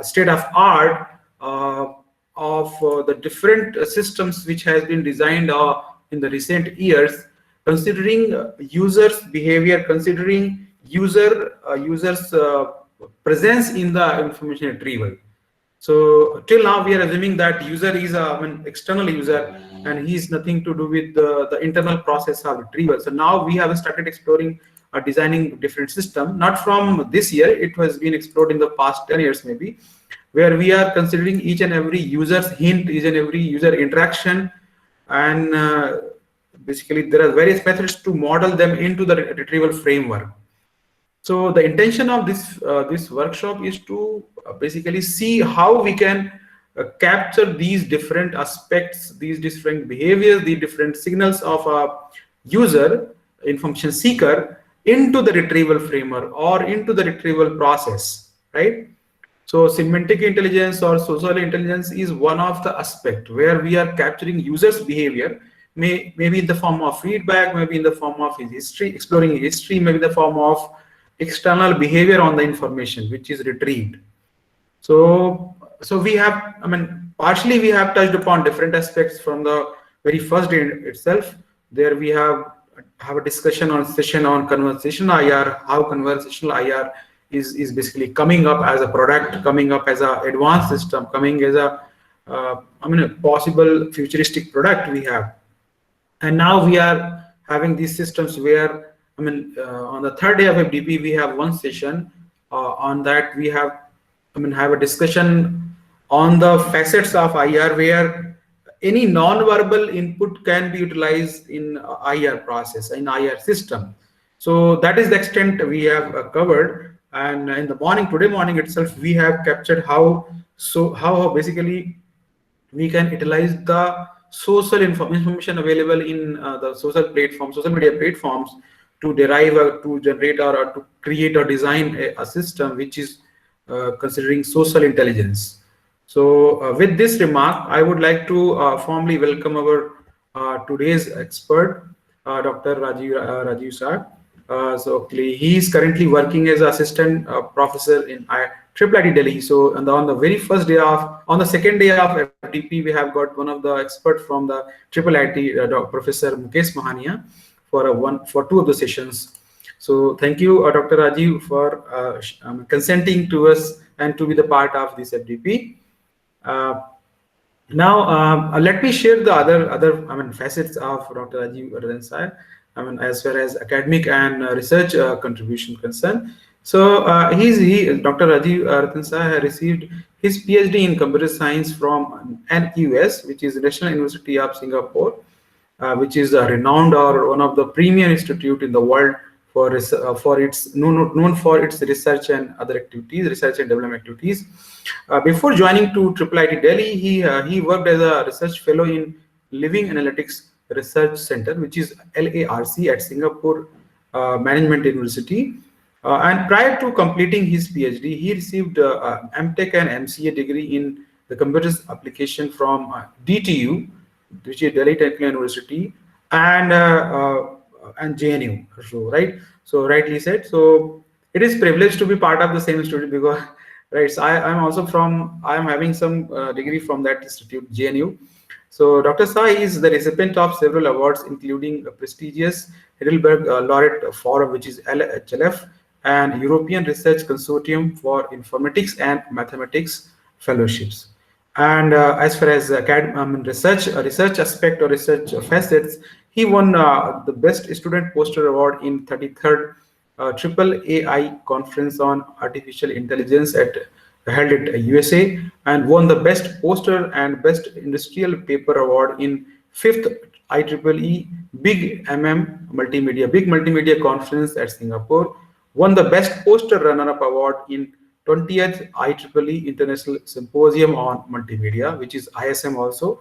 state of art of the different systems which has been designed in the recent years, considering users' behavior, considering users' presence in the information retrieval. So till now we are assuming that user is an external user and he is nothing to do with the internal process of retrieval. So now we have started exploring designing different system, not from this year, it has been explored in the past 10 years maybe, where we are considering each and every user's hint, each and every user interaction, and basically there are various methods to model them into the retrieval framework. So the intention of this workshop is to basically see how we can capture these different aspects, these different behaviors, the different signals of a user, information seeker, into the retrieval framework or into the retrieval process, right? So semantic intelligence or social intelligence is one of the aspect where we are capturing users' behavior, maybe in the form of feedback, maybe in the form of his history, exploring history, maybe in the form of external behavior on the information which is retrieved. So we have, I mean, partially we have touched upon different aspects from the very first day itself. There we have a discussion session on conversational IR, how conversational IR is basically coming up as a product, coming up as a advanced system, coming as a a possible futuristic product we have. And now we are having these systems where, on the third day of FDP, we have one session. On that, we have, have a discussion on the facets of IR where any non-verbal input can be utilized in IR process, in IR system. So that is the extent we have covered. And in the morning, today morning itself, we have captured how basically we can utilize the social information available in the social media platforms to derive to generate or to create or design a system which is considering social intelligence. So with this remark, I would like to formally welcome our today's expert, Dr. Rajiv Shah. So he is currently working as assistant professor in IIIT Delhi. So on the very first day on the second day of FDP, we have got one of the experts from the IIIT, Professor Mukesh Mahania, for two of the sessions. So thank you, Dr. Rajiv, for consenting to us and to be the part of this FDP. Now, let me share the other facets of Dr. Rajiv Ardensai, as far as academic and research contribution concerned. So Dr. Rajiv Ardensai received his PhD in computer science from NUS, which is National University of Singapore, which is a renowned or one of the premier institute in the world for its known for its research and other activities, research and development activities. Before joining to IIIT Delhi, he worked as a research fellow in Living Analytics Research Center, which is LARC at Singapore Management University. And prior to completing his PhD, he received MTech and MCA degree in the computers application from DTU, which is Delhi Technical University, and JNU. So rightly said. So it is privileged to be part of the same institute because, right? So I am having some degree from that institute, JNU. So Dr. Shah is the recipient of several awards, including a prestigious Heidelberg Laureate Forum, which is HLF, and European Research Consortium for Informatics and Mathematics Fellowships. And as far as research aspect or research facets, he won the Best Student Poster Award in 33rd AAAI Conference on Artificial Intelligence held at USA, and won the Best Poster and Best Industrial Paper Award in 5th IEEE Big Multimedia Conference at Singapore, won the Best Poster Runner-Up Award in 20th IEEE International Symposium on Multimedia, which is ISM also.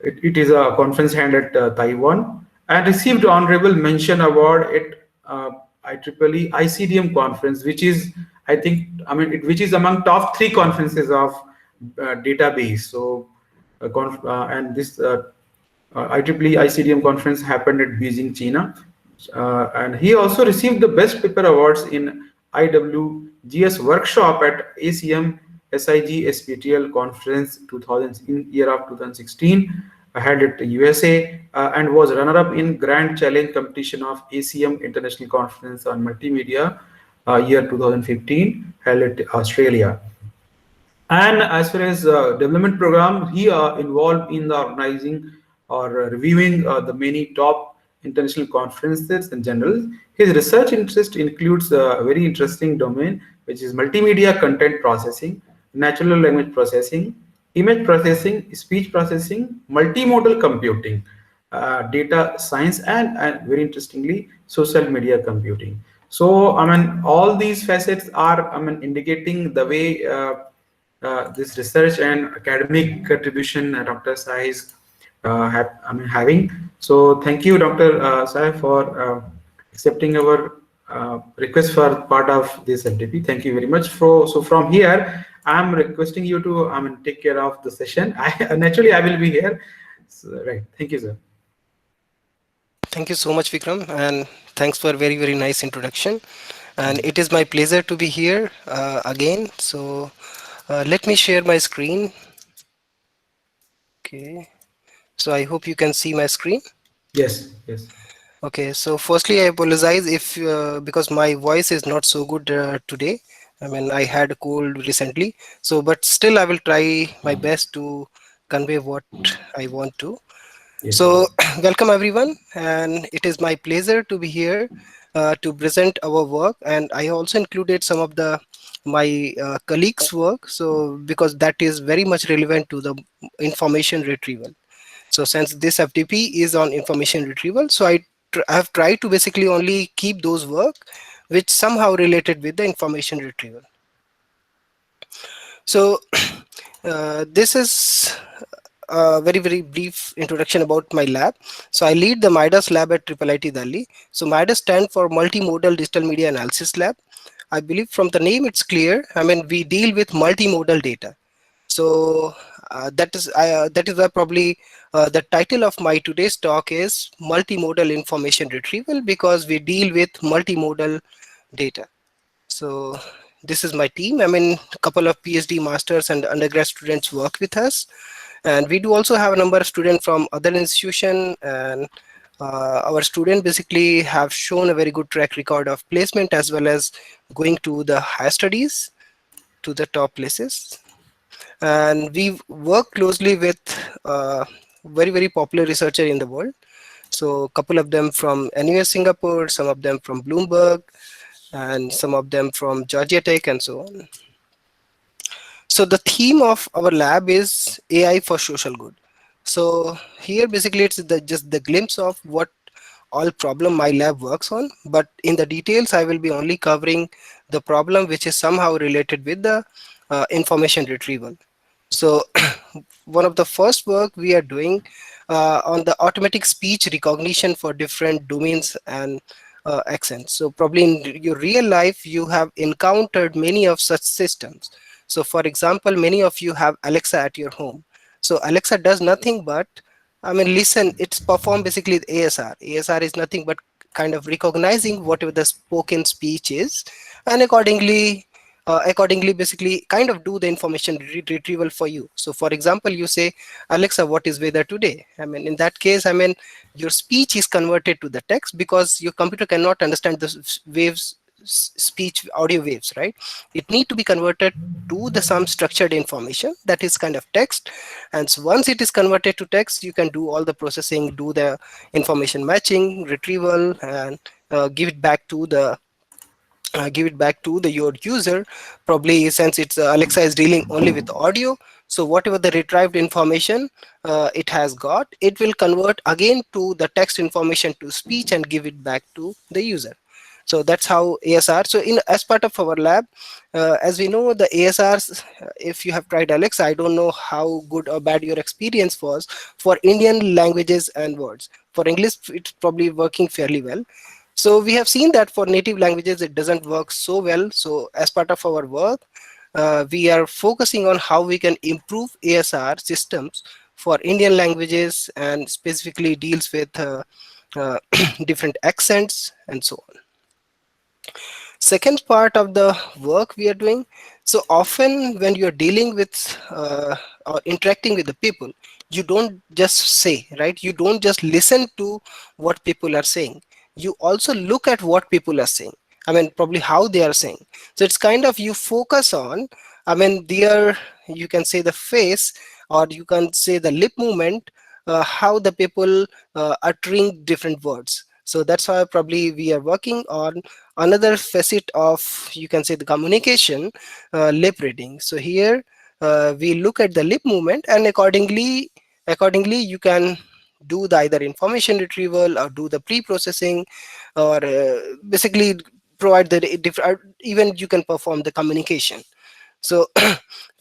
It is a conference held at Taiwan, and received Honorable Mention Award at IEEE ICDM conference, which is, which is among top 3 conferences of database. So, and this IEEE ICDM conference happened at Beijing, China. And he also received the Best Paper Awards in IWC GS workshop at ACM SIG SPTL conference 2000 in year of 2016. I held it USA and was runner-up in Grand Challenge competition of ACM International Conference on Multimedia year 2015 held at Australia. And as far as development program, he involved in the organizing or reviewing the many top international conferences in general. His research interest includes a very interesting domain, which is multimedia content processing, natural language processing, image processing, speech processing, multimodal computing, data science, and very interestingly, social media computing. So, I mean, all these facets are, I mean, indicating the way this research and academic contribution Dr. Sai is having. So thank you, Dr. Sai, for accepting our request for part of this LTP. Thank you very much. So from here, I'm requesting you to take care of the session. Naturally, I will be here. So, right. Thank you, sir. Thank you so much, Vikram, and thanks for a very, very nice introduction. And it is my pleasure to be here again. So let me share my screen. Okay. So I hope you can see my screen. Yes, yes. Okay. So firstly, I apologize if because my voice is not so good today. I mean, I had a cold recently. So, but still, I will try my best to convey what I want to. Yes. So, welcome everyone, and it is my pleasure to be here to present our work. And I also included some of the my colleagues' work, so because that is very much relevant to the information retrieval. So, since this FTP is on information retrieval, so I have tried to basically only keep those work which somehow related with the information retrieval. So, this is a very, very brief introduction about my lab. So I lead the MIDAS lab at IIIT Delhi. So MIDAS stands for Multimodal Digital Media Analysis Lab. I believe from the name it's clear. I mean, we deal with multimodal data. So that is why probably the title of my today's talk is Multimodal Information Retrieval, because we deal with multimodal data. So this is my team. I mean, a couple of PhD masters and undergrad students work with us, and we do also have a number of students from other institution, and our students basically have shown a very good track record of placement as well as going to the higher studies to the top places. And we work closely with very, very popular researcher in the world. So a couple of them from NUS Singapore, some of them from Bloomberg, and some of them from Georgia Tech, and so on. So the theme of our lab is AI for social good. So here basically it's just the glimpse of what all problem my lab works on, but in the details I will be only covering the problem which is somehow related with the information retrieval. So one of the first work we are doing on the automatic speech recognition for different domains and accents. So probably in your real life you have encountered many of such systems. So for example, many of you have Alexa at your home. So Alexa does nothing but, I mean, listen, it's perform basically the ASR. ASR is nothing but kind of recognizing whatever the spoken speech is, and accordingly basically kind of do the information retrieval for you. So for example, you say, Alexa, what is weather today? I mean, in that case, I mean, your speech is converted to the text because your computer cannot understand the waves, speech audio waves, right? It need to be converted to the some structured information that is kind of text. And so once it is converted to text, you can do all the processing, do the information matching, retrieval, and give it back to the your user. Probably since it's Alexa is dealing only with audio, so whatever the retrieved information it has got, it will convert again to the text information to speech and give it back to the user. So that's how ASR. So in as part of our lab, as we know, the ASRs, if you have tried Alexa, I don't know how good or bad your experience was for Indian languages and words. For English, it's probably working fairly well. So we have seen that for native languages, it doesn't work so well. So as part of our work, we are focusing on how we can improve ASR systems for Indian languages, and specifically deals with different accents and so on. Second part of the work we are doing, so often when you're dealing with or interacting with the people, you don't just say, right? You don't just listen to what people are saying. You also look at what people are saying. I mean, probably how they are saying. So it's kind of you focus on, I mean, their, you can say the face, or you can say the lip movement, how the people uttering different words. So that's why probably we are working on another facet of, you can say, the communication, lip reading. So here we look at the lip movement, and accordingly you can do the either information retrieval or do the pre-processing, or basically provide the different, even you can perform the communication. So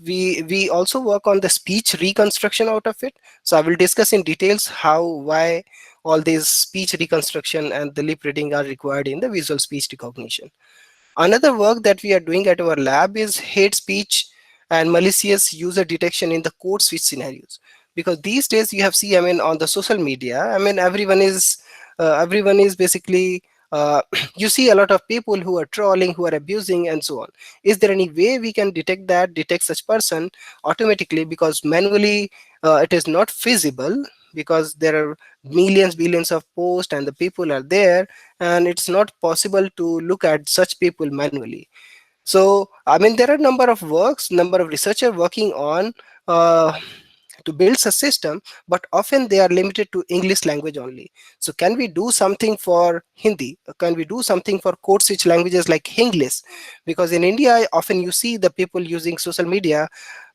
we also work on the speech reconstruction out of it. So I will discuss in details how, why all these speech reconstruction and the lip reading are required in the visual speech recognition. Another work that we are doing at our lab is hate speech and malicious user detection in the code switch scenarios. Because these days you have seen, I mean, on the social media, I mean, everyone is basically you see a lot of people who are trolling, who are abusing, and so on. Is there any way we can detect such person automatically? Because manually it is not feasible, because there are millions, billions of posts and the people are there, and it's not possible to look at such people manually. So I mean, there are number of researchers working on uh, to build a system, but often they are limited to English language only. So can we do something for Hindi? Can we do something for code switch languages like English? Because in India often you see the people using social media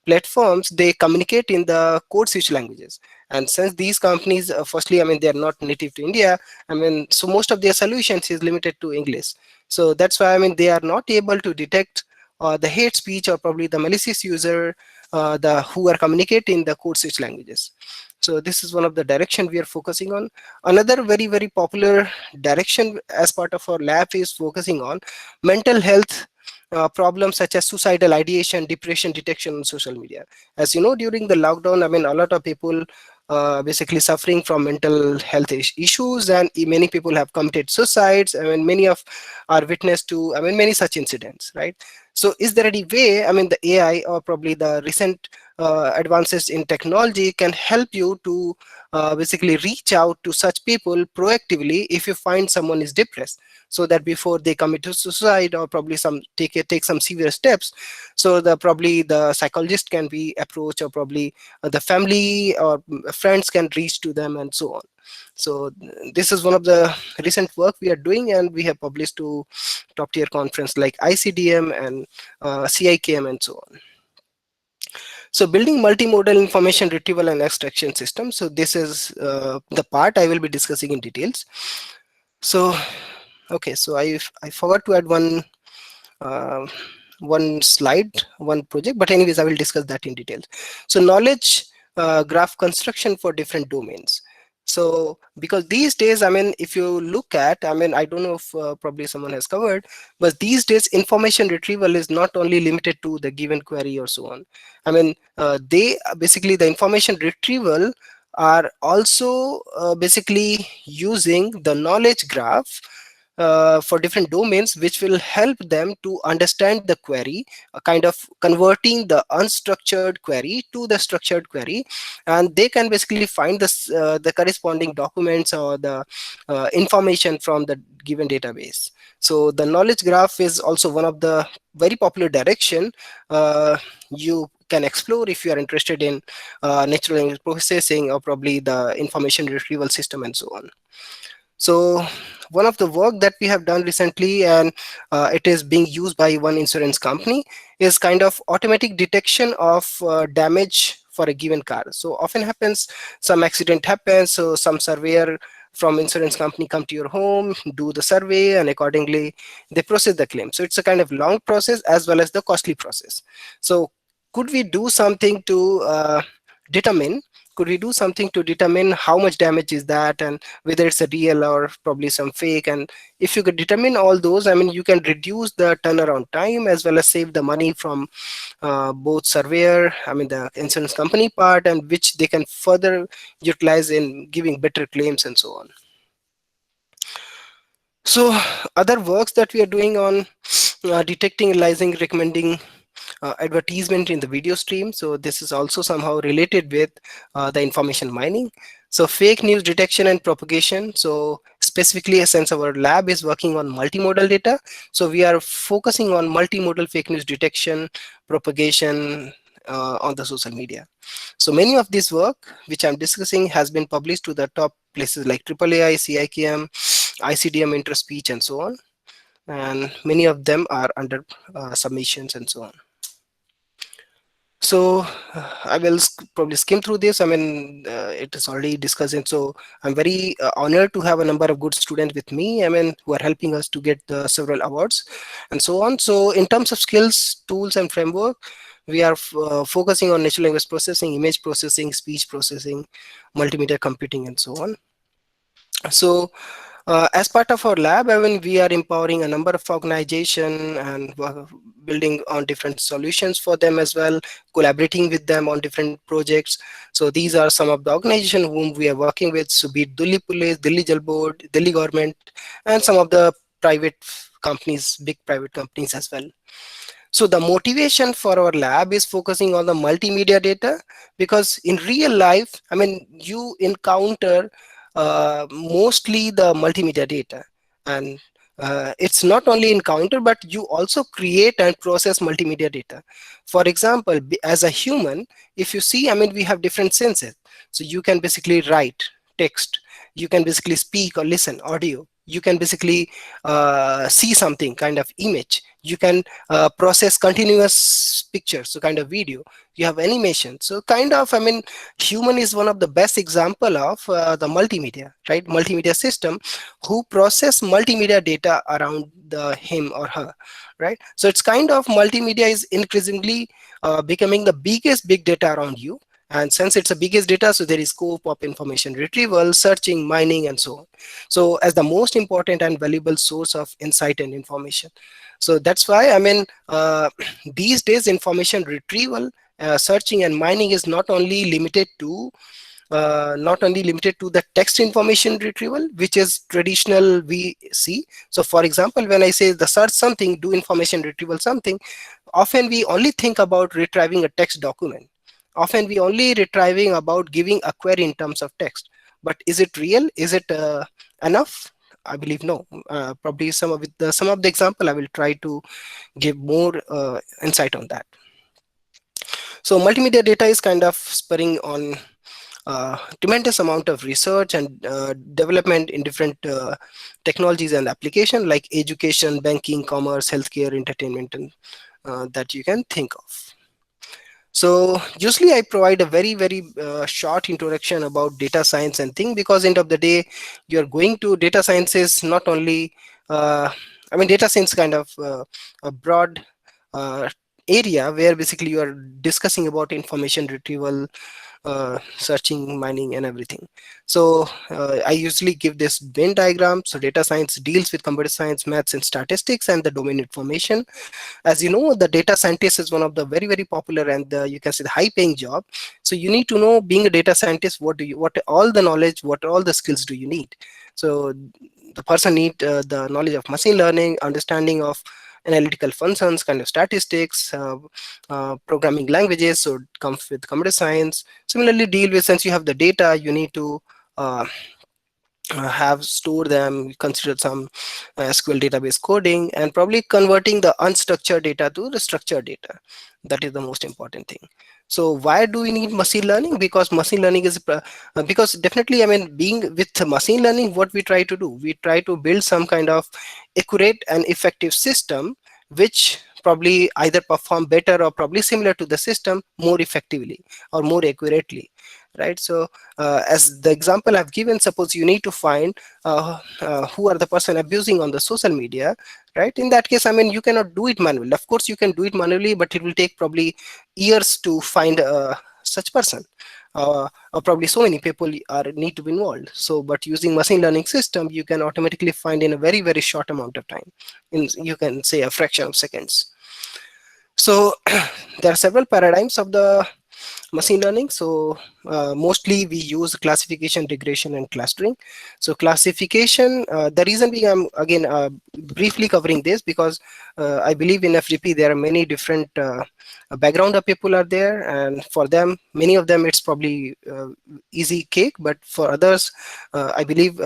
platforms, they communicate in the code switch languages. And since these companies, firstly, I mean, they are not native to India, I mean, so most of their solutions is limited to English. So that's why, I mean, they are not able to detect the hate speech or probably the malicious user, the who are communicating the code switch languages. So this is one of the direction we are focusing on. Another very popular direction as part of our lab is focusing on mental health problems such as suicidal ideation, depression detection on social media. As you know, during the lockdown, I mean, a lot of people basically suffering from mental health issues, and many people have committed suicides. I mean, many of are witness to, I mean, many such incidents, right? So is there any way, I mean, the AI or probably the recent advances in technology can help you to basically reach out to such people proactively if you find someone is depressed, so that before they commit to suicide or probably some take some severe steps, so the probably the psychologist can be approached, or probably the family or friends can reach to them, and so on. So this is one of the recent work we are doing, and we have published to top tier conference like ICDM and CIKM and so on. So building multimodal information retrieval and extraction system. So this is the part I will be discussing in details. So okay, so I forgot to add uh, one slide, one project, but anyways, I will discuss that in details. So knowledge graph construction for different domains. So because these days, I mean, if you look at, I mean, I don't know if probably someone has covered, but these days information retrieval is not only limited to the given query or so on. I mean, they basically, the information retrieval are also basically using the knowledge graph for different domains, which will help them to understand the query, kind of converting the unstructured query to the structured query, and they can basically find the corresponding documents or the information from the given database. So the knowledge graph is also one of the very popular direction you can explore if you are interested in natural language processing or probably the information retrieval system and so on. So one of the work that we have done recently, and it is being used by one insurance company, is kind of automatic detection of damage for a given car. So often happens, some accident happens, so some surveyor from insurance company come to your home, do the survey, and accordingly they process the claim. So it's a kind of long process as well as the costly process. So could we do something to determine could we do something to determine how much damage is that, and whether it's a real or probably some fake? And if you could determine all those, I mean, you can reduce the turnaround time as well as save the money from both surveyor, I mean, the insurance company part, and which they can further utilize in giving better claims and so on. So other works that we are doing on detecting, analyzing, recommending advertisement in the video stream. So this is also somehow related with the information mining. So fake news detection and propagation. So specifically, since our lab is working on multimodal data, so we are focusing on multimodal fake news detection, propagation on the social media. So many of this work which I'm discussing has been published to the top places like AAAI, CIKM, ICDM, Interspeech, and so on. And many of them are under submissions and so on. So I will probably skim through this. I mean, it is already discussed, and so I'm very honored to have a number of good students with me. I mean, who are helping us to get several awards, and so on. So in terms of skills, tools, and framework, we are focusing on natural language processing, image processing, speech processing, multimedia computing, and so on. So as part of our lab, I mean, we are empowering a number of organization and building on different solutions for them as well, collaborating with them on different projects. So these are some of the organizations whom we are working with. So be it Delhi Police, Delhi Jal Board, Delhi government, and some of the private companies, big private companies as well. So the motivation for our lab is focusing on the multimedia data, because in real life, I mean, you encounter mostly the multimedia data, and it's not only encounter, but you also create and process multimedia data. For example, as a human, if you see, I mean, we have different senses. So you can basically write text, you can basically speak or listen audio, you can basically see something kind of image, you can process continuous pictures, so kind of video, you have animation. So kind of, I mean, human is one of the best example of the multimedia, right? Multimedia system who process multimedia data around the him or her, right? So it's kind of multimedia is increasingly becoming the biggest big data around you. And since it's the biggest data, so there is scope of information retrieval, searching, mining, and so on. So as the most important and valuable source of insight and information. So that's why, I mean, these days information retrieval, searching, and mining is not only limited to the text information retrieval, which is traditional we see. So for example, when I say the search something, do information retrieval something, often we only think about retrieving a text document. Often we only retrieving about giving a query in terms of text. But is it real? Is it enough? I believe no. Probably some of the example I will try to give more insight on that. So multimedia data is kind of spurring on tremendous amount of research and development in different technologies and application like education, banking, commerce, healthcare, entertainment, and that you can think of. So usually I provide a very short introduction about data science and thing, because end of the day you're going to data science is not only I mean, data science kind of a broad uh, area where basically you are discussing about information retrieval, searching, mining, and everything. So I usually give this Venn diagram. So data science deals with computer science, maths, and statistics, and the domain information. As you know, the data scientist is one of the very popular and you can say the high paying job. So you need to know, being a data scientist, what all the knowledge, what all the skills do you need. So the person need the knowledge of machine learning, understanding of analytical functions, kind of statistics, programming languages. So it comes with computer science. Similarly, deal with, since you have the data, you need to uh, have stored them, consider some SQL database coding, and probably converting the unstructured data to the structured data. That is the most important thing. So why do we need machine learning? Because machine learning is because definitely, I mean, being with machine learning, what we try to do, we try to build some kind of accurate and effective system which probably either perform better or probably similar to the system more effectively or more accurately, right? So as the example I've given, suppose you need to find who are the person abusing on the social media, right? In that case, I mean, you cannot do it manually. Of course you can do it manually, but it will take probably years to find such person, or probably so many people are need to be involved. So but using machine learning system, you can automatically find in a very short amount of time, in, you can say, a fraction of seconds. So there are several paradigms of the machine learning. So mostly we use classification, regression, and clustering. So classification, the reason being, I'm again briefly covering this because I believe in FGP there are many different background of people are there, and for them, many of them, it's probably easy cake, but for others, I believe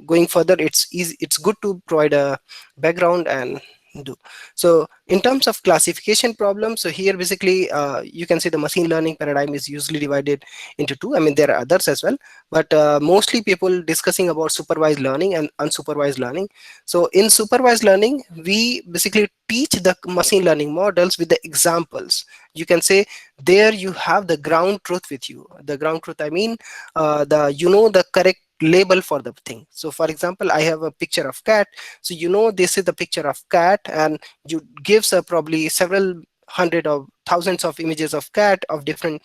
going further, it's easy, it's good to provide a background and do. So in terms of classification problems, so here basically you can see the machine learning paradigm is usually divided into two. I mean, there are others as well, but mostly people discussing about supervised learning and unsupervised learning. So in supervised learning, we basically teach the machine learning models with the examples. You can say there you have the ground truth with you. The ground truth, I mean, the correct label for the thing. So for example, I have a picture of cat, so this is the picture of cat, and you gives probably several hundred or thousands of images of cat of different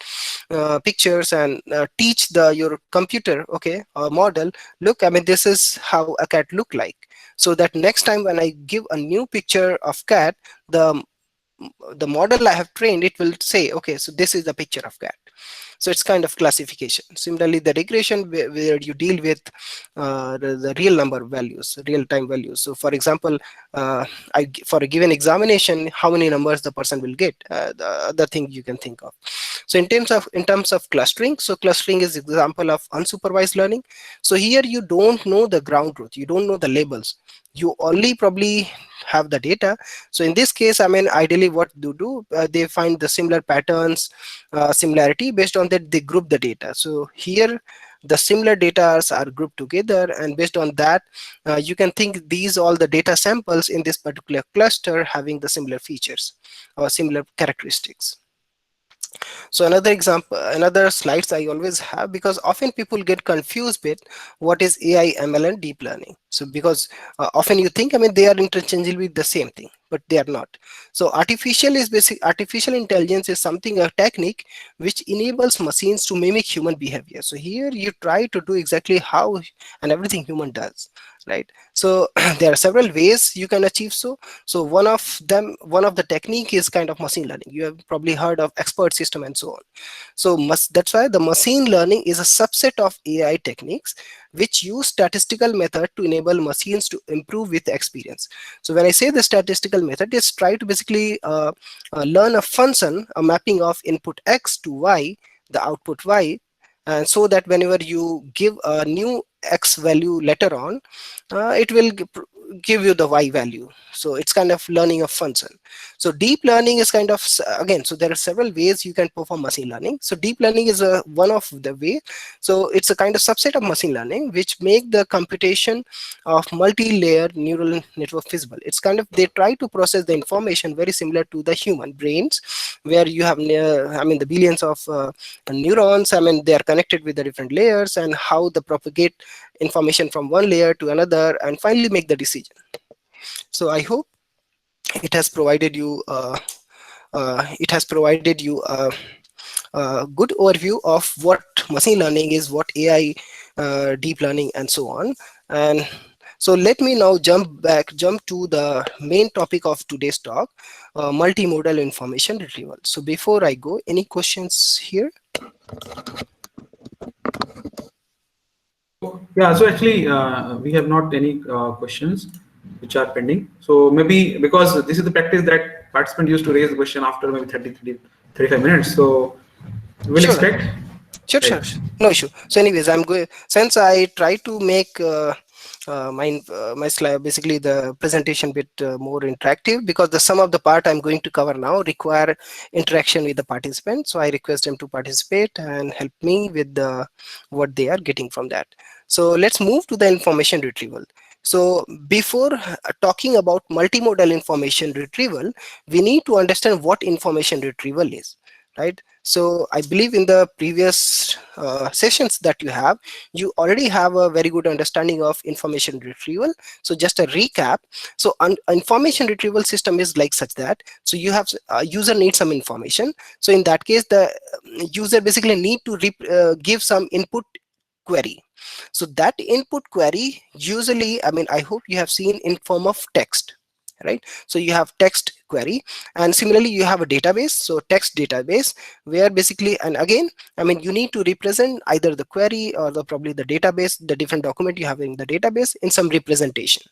pictures, and teach the your computer, okay, or model, look, I mean, this is how a cat look like. So that next time when I give a new picture of cat, the the model I have trained, it will say, okay, so this is the picture of cat. So it's kind of classification. Similarly, the regression, where you deal with the real number values, real time values. So for example, for a given examination, how many numbers the person will get, the other thing you can think of. So in terms of clustering, so clustering is example of unsupervised learning. So here you don't know the ground truth, you don't know the labels, you only probably have the data. So in this case, I mean, ideally what they find the similar patterns, similarity, based on that they group the data. So here the similar data are grouped together, and based on that you can think these all the data samples in this particular cluster having the similar features or similar characteristics. So another example, another slides I always have, because often people get confused with what is AI, ML, and deep learning. So because often you think, I mean, they are interchangeably the same thing, but they are not. So artificial intelligence is something, a technique which enables machines to mimic human behavior. So here you try to do exactly how and everything human does, right? So there are several ways you can achieve so one of the technique is kind of machine learning. You have probably heard of expert system and so on. So that's why the machine learning is a subset of AI techniques which use statistical method to enable machines to improve with experience. So when I say the statistical method, is try to basically learn a function, a mapping of input x to y, the output y, and so that whenever you give a new x value later on, it will give you the y value. So it's kind of learning a function. So deep learning is kind of, again, so there are several ways you can perform machine learning. So deep learning is one of the way. So it's a kind of subset of machine learning which make the computation of multi-layer neural network feasible. It's kind of, they try to process the information very similar to the human brains, where you have I mean, the billions of neurons, I mean, they are connected with the different layers, and how they propagate information from one layer to another and finally make the decision. So I hope it has provided you a good overview of what machine learning is, what AI, deep learning, and so on. And so let me now jump to the main topic of today's talk, multimodal information retrieval. So before I go, any questions here? So yeah, so actually we have not any questions which are pending. So maybe because this is the practice that participant used to raise the question after maybe 35 minutes. So we'll Sure. expect. Sure. Right. No issue. So, anyways, I'm going, since I try to make my slide, basically the presentation, bit more interactive, because the some of the part I'm going to cover now require interaction with the participant. So I request them to participate and help me with what they are getting from that. So let's move to the information retrieval. So before talking about multimodal information retrieval, we need to understand what information retrieval is, right? So I believe in the previous sessions that you already have a very good understanding of information retrieval. So just a recap. So information retrieval system is like such that, so you have user needs some information. So in that case, the user basically need to give some input query. So that input query usually, I mean, I hope you have seen in form of text. right? So you have text query, and similarly you have a database, so text database, where basically, and again, I mean, you need to represent either the query or the probably the database, the different document you have in the database, in some representation.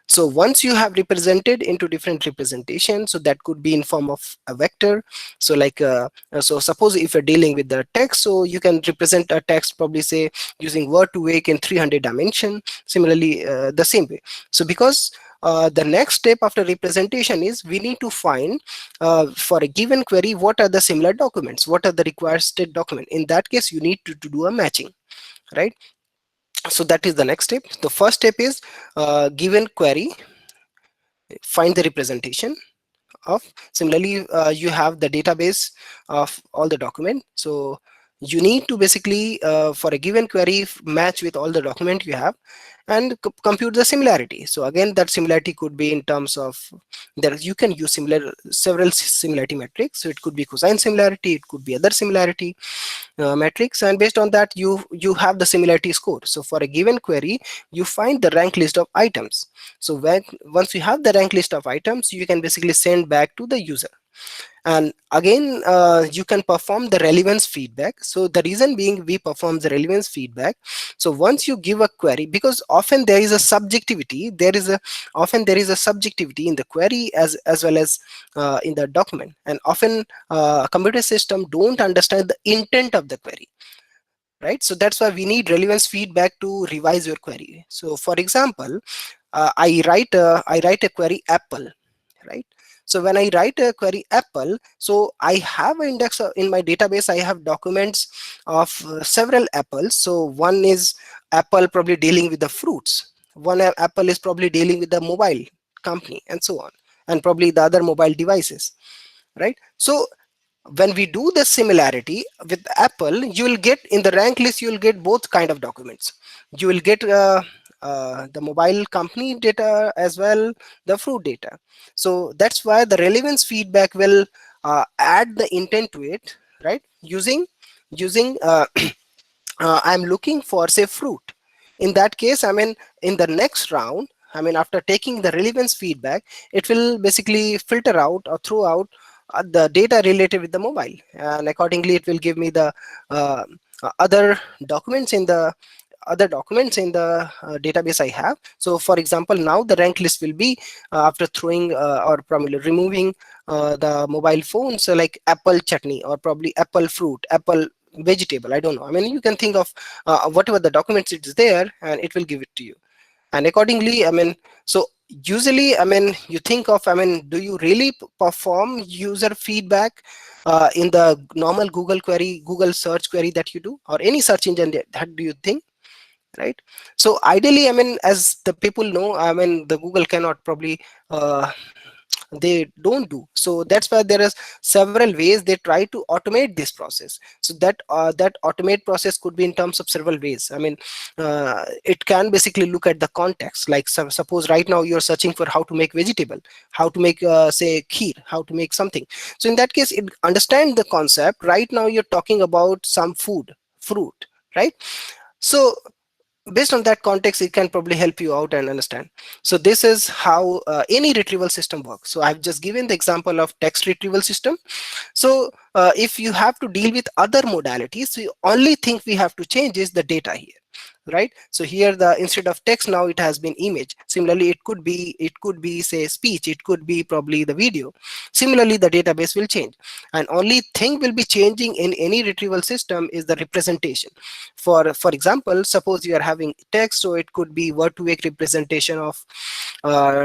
So once you have represented into different representations, so that could be in form of a vector. So like so suppose if you're dealing with the text, so you can represent a text probably say using word to wake in 300 dimension. Similarly the same way. So because the next step after representation is we need to find for a given query what are the similar documents, what are the required state document. In that case you need to do a matching, right? So that is the next step. The first step is given query, find the representation of. Similarly you have the database of all the document, so you need to basically for a given query match with all the document you have, and compute the similarity. So again, that similarity could be in terms of, there you can use several similarity metrics. So it could be cosine similarity, it could be other similarity metrics, and based on that you have the similarity score. So for a given query you find the rank list of items. So once you have the rank list of items, you can basically send back to the user. And again you can perform the relevance feedback. So the reason being we perform the relevance feedback, so once you give a query, because often there is a subjectivity, there is a subjectivity in the query as well as in the document, and often computer system don't understand the intent of the query, right? So that's why we need relevance feedback to revise your query. So for example, I write a query apple, right? So when I write a query apple, so I have an index in my database, I have documents of several apples. So one is apple probably dealing with the fruits, one apple is probably dealing with the mobile company, and so on, and probably the other mobile devices, right? So when we do the similarity with apple, you will get in the rank list, you will get both kind of documents. You will get the mobile company data as well the fruit data. So that's why the relevance feedback will add the intent to it, right? Using I'm looking for say fruit. In that case, I mean, in the next round, I mean, after taking the relevance feedback, it will basically filter out or throw out the data related with the mobile, and accordingly it will give me the uh, other documents in the database I have. So for example, now the rank list will be after throwing or probably removing the mobile phones, so like apple chutney or probably apple fruit, apple vegetable, I don't know. I mean, you can think of whatever the documents it is there, and it will give it to you. And accordingly, I mean, so usually, I mean, you think of, I mean, do you really perform user feedback in the normal Google query, Google search query that you do, or any search engine that do you think, right? So ideally, I mean, as the people know, I mean, the Google cannot probably they don't do. So that's why there is several ways they try to automate this process. So that automate process could be in terms of several ways. I mean, it can basically look at the context, like suppose right now you're searching for how to make vegetable, how to make say kheer, how to make something. So in that case, it understand the concept. Right now you're talking about some fruit, right? So based on that context, it can probably help you out and understand. So this is how any retrieval system works. So I've just given the example of text retrieval system. So if you have to deal with other modalities, the only thing we have to change is the data here, right? So here, the instead of text, now it has been image. Similarly, it could be say speech, it could be probably the video. Similarly, the database will change, and only thing will be changing in any retrieval system is the representation. For example, suppose you are having text, so it could be word to wake representation of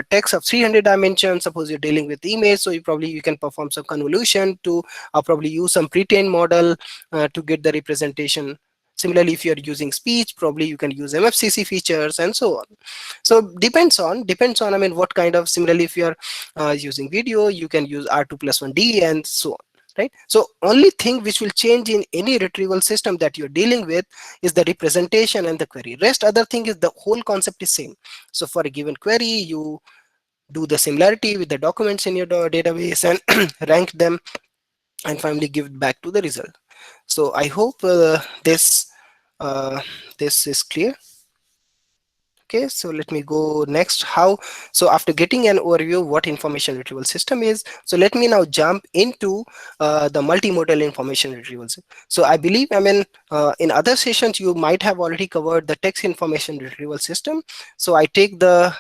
text of 300 dimensions. Suppose you're dealing with image, so you can perform some convolution to probably use some pre-trained model to get the representation. Similarly, if you're using speech, probably you can use MFCC features and so on. So depends on, I mean, what kind of. Similarly, if you're using video, you can use R2+1D and so on, right? So only thing which will change in any retrieval system that you're dealing with is the representation and the query. Rest other thing is the whole concept is same. So for a given query, you do the similarity with the documents in your database and rank them, and finally give it back to the result. So I hope uh, this is clear. Okay, so let me go next. How? So after getting an overview of what information retrieval system is, so let me now jump into the multimodal information retrieval. So I believe, I mean, in other sessions you might have already covered the text information retrieval system. So I take the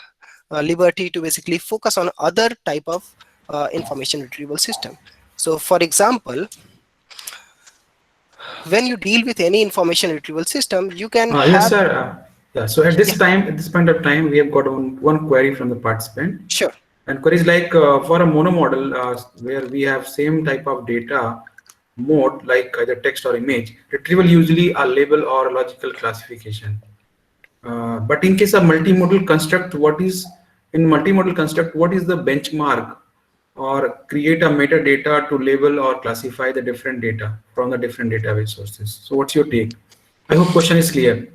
liberty to basically focus on other type of information retrieval system. So for example, when you deal with any information retrieval system, you can Yes, have, sir. Yeah. So at yeah, this time, at this point of time, we have got one query from the participant, sure. and queries like for a mono model where we have same type of data mode like either text or image. Retrieval usually a label or logical classification. But in case of multimodal construct, what is the benchmark or create a metadata to label or classify the different data from the different database sources? So what's your take? I hope question is clear.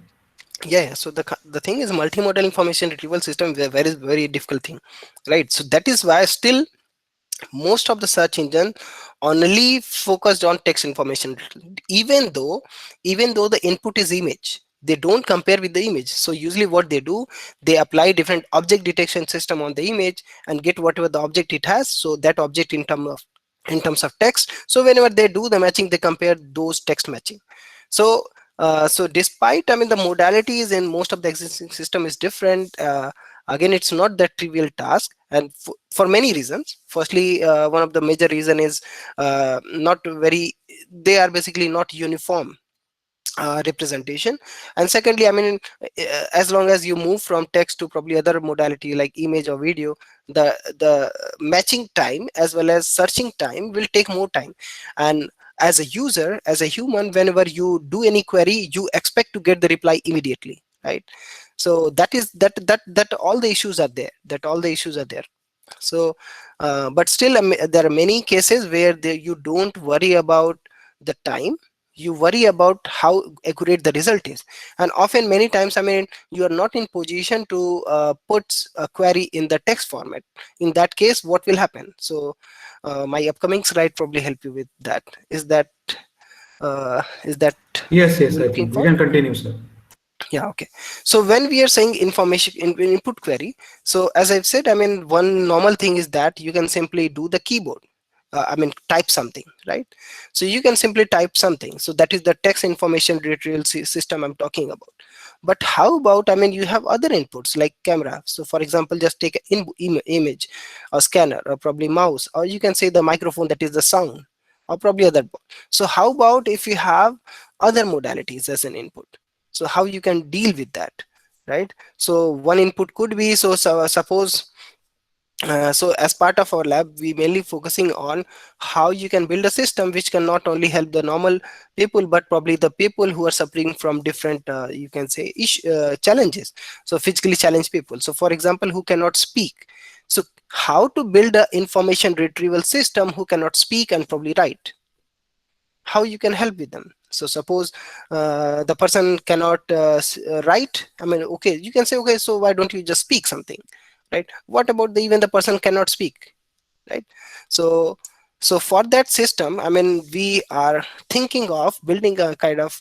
Yeah, so the thing is, multimodal information retrieval system is a very difficult thing, right? So that is why still most of the search engine only focused on text information, even though the input is image, they don't compare with the image. So usually what they do, they apply different object detection system on the image and get whatever the object it has, so that object in terms of text. So whenever they do the matching, they compare those text matching. So so despite, I mean, the modalities in most of the existing system is different, again it's not that trivial task, and for many reasons. Firstly, one of the major reason is not very, they are basically not uniform representation. And secondly, I mean, as long as you move from text to probably other modality like image or video, the matching time as well as searching time will take more time. And as a user, as a human, whenever you do any query, you expect to get the reply immediately, right? So that is that all the issues are there, so but still, there are many cases where you don't worry about the time, you worry about how accurate the result is. And often many times, I mean, you are not in position to put a query in the text format. In that case, what will happen? So my upcoming slide probably help you with that. Is that Yes, yes, you're I looking think we for? can continue, sir. Yeah, okay. So when we are saying information in input query, so as I've said, I mean, one normal thing is that you can simply do the keyboard, I mean, type something, right? So you can simply type something. So that is the text information retrieval system I'm talking about. But how about, I mean, you have other inputs like camera. So for example, just take an image, a scanner, or probably mouse, or you can say the microphone, that is the sound, or probably other. So how about if you have other modalities as an input? So how you can deal with that, right? So one input could be, so suppose so as part of our lab, we mainly focusing on how you can build a system which can not only help the normal people, but probably the people who are suffering from different you can say challenges. So physically challenged people, so for example, who cannot speak. So how to build a information retrieval system who cannot speak and probably write, how you can help with them. So suppose the person cannot write, I mean, okay, you can say, okay, so why don't you just speak something, right? What about even the person cannot speak, right? So for that system, I mean, we are thinking of building a kind of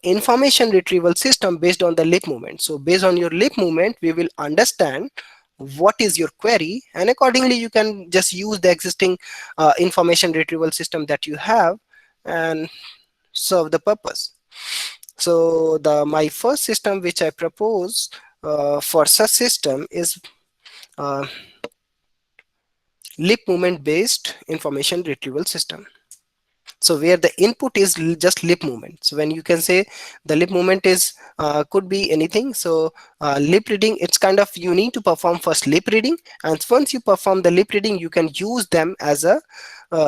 information retrieval system based on the lip movement. So based on your lip movement, we will understand what is your query, and accordingly you can just use the existing information retrieval system that you have and serve the purpose. So the my first system which I propose for such system is uh, lip movement based information retrieval system. So where the input is just lip movement. So when you can say the lip movement is could be anything. So lip reading, it's kind of, you need to perform first lip reading, and once you perform the lip reading, you can use them as a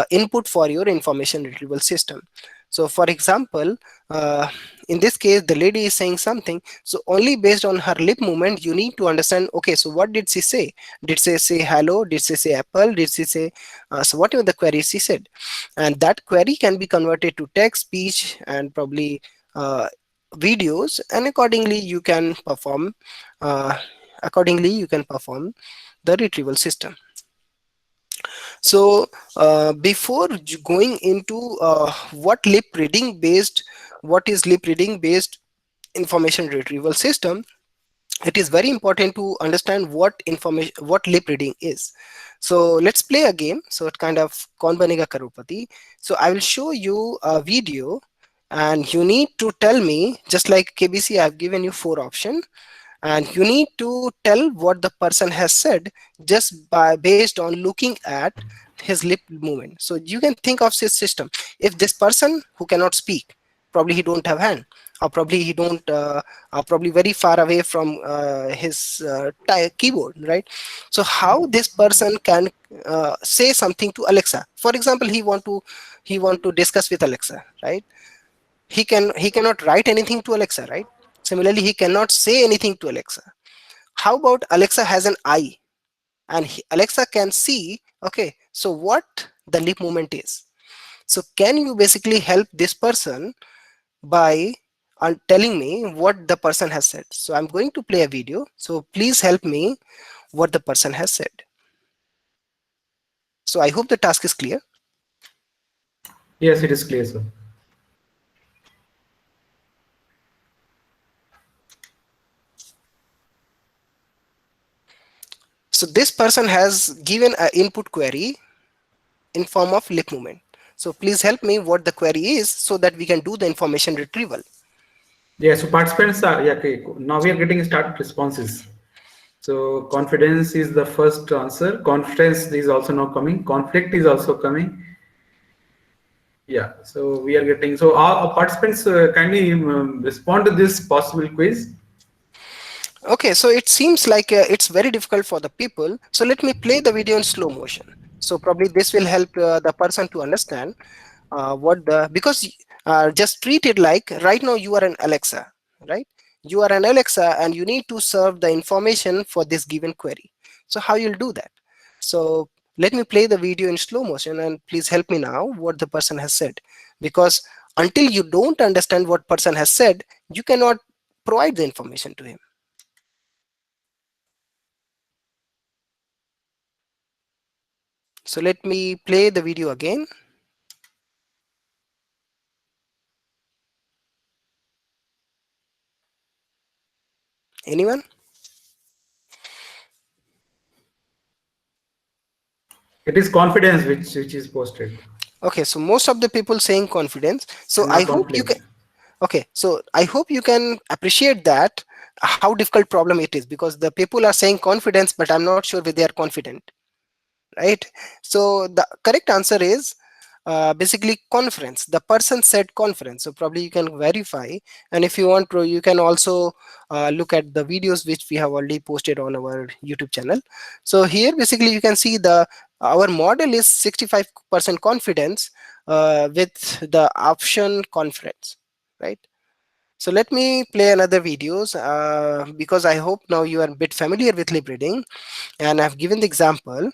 input for your information retrieval system. So for example, uh, in this case the lady is saying something, so only based on her lip movement you need to understand, okay, so what did she say? Did she say hello? Did she say apple? Did she say so whatever the query she said, and that query can be converted to text, speech, and probably uh, videos, and accordingly you can perform the retrieval system. So before going into what is lip reading based information retrieval system, it is very important to understand what information, what lip reading is. So let's play a game. So it kind of kaun banega crorepati. So I will show you a video, and you need to tell me, just like KBC, I've given you 4 options, and you need to tell what the person has said just by based on looking at his lip movement. So you can think of this system. If this person who cannot speak, probably he don't have hand, or probably he don't probably very far away from his keyboard, right? So how this person can say something to Alexa? For example, he want to discuss with Alexa, right? He cannot write anything to Alexa, right? Similarly, he cannot say anything to Alexa. How about Alexa has an eye, and Alexa can see, okay, so what the lip movement is. So can you basically help this person by telling me what the person has said? So I'm going to play a video, so please help me what the person has said. So I hope the task is clear. Yes, it is clear, sir. So this person has given an input query in form of lip movement. So please help me what the query is so that we can do the information retrieval. Yeah, so participants are, yeah, okay. Now we are getting started responses. So confidence is the first answer. Confidence is also now coming. Conflict is also coming. Yeah, so we are getting, so our participants kindly respond to this possible quiz. Okay, so it seems like it's very difficult for the people. So let me play the video in slow motion. So probably this will help the person to understand what the, because just treat it like right now you are an Alexa, right? You are an Alexa and you need to serve the information for this given query. So how you'll do that? So let me play the video in slow motion, and please help me now what the person has said, because until you don't understand what person has said, you cannot provide the information to him. So let me play the video again. Anyone? It is confidence which is posted Okay, so most of the people saying confidence. So and I not hope you can. conflict. Okay, so I hope you can appreciate that how difficult problem it is, because the people are saying confidence, but I'm not sure whether they are confident, right? So the correct answer is basically conference. The person said conference, so probably you can verify, and if you want to, you can also look at the videos which we have already posted on our YouTube channel. So here basically you can see the our model is 65% confidence with the option conference, right? So let me play another videos because I hope now you are a bit familiar with lip reading, and I've given the example.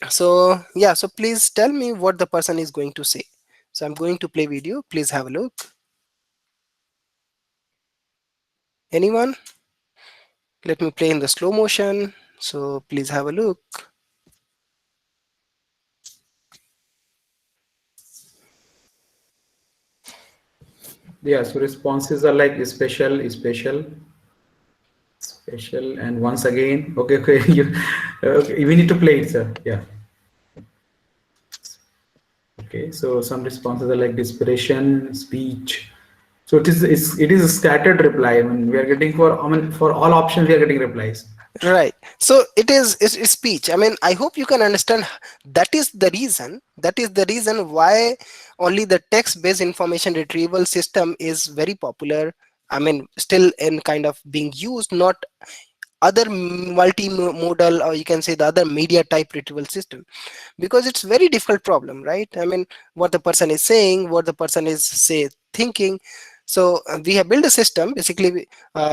So yeah, so please tell me what the person is going to say. So I'm going to play video, please have a look. Anyone? Let me play in the slow motion, so please have a look. Yeah, so responses are like special, special, special, and once again. Okay, okay, okay, we need to play it, sir. Yeah. Okay, so some responses are like desperation, speech. So it is a scattered reply. I mean, we are getting for, I mean, for all options we are getting replies. Right, so it is it's speech. I mean, I hope you can understand. That is the reason why only the text based information retrieval system is very popular. I mean, still in kind of being used, not other multimodal, or you can say the other media type retrieval system, because it's very difficult problem, right? I mean, what the person is saying, what the person is say thinking. So we have built a system basically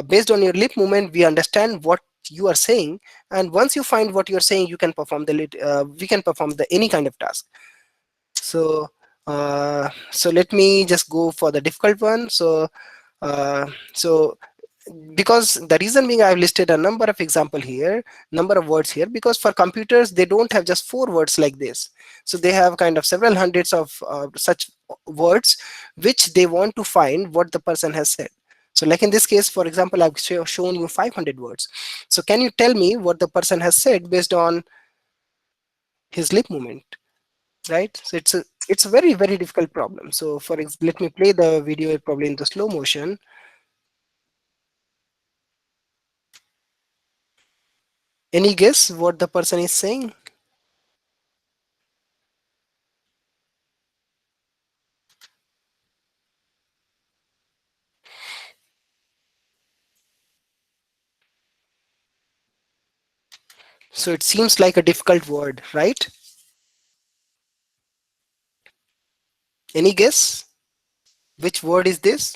based on your lip movement. We understand what you are saying, and once you find what you're saying, you can perform the we can perform the any kind of task. So so let me just go for the difficult one. So so because the reason being, I've listed a number of example here, number of words here, because for computers they don't have just 4 words like this. So they have kind of several hundreds of such words which they want to find what the person has said. So So like in this case, for example, I've shown you 500 words. So can you tell me what the person has said based on his lip movement, right? So it's a very, very difficult problem. So let me play the video probably in the slow motion. Any guess what the person is saying? So it seems like a difficult word, right? Any guess? Which word is this?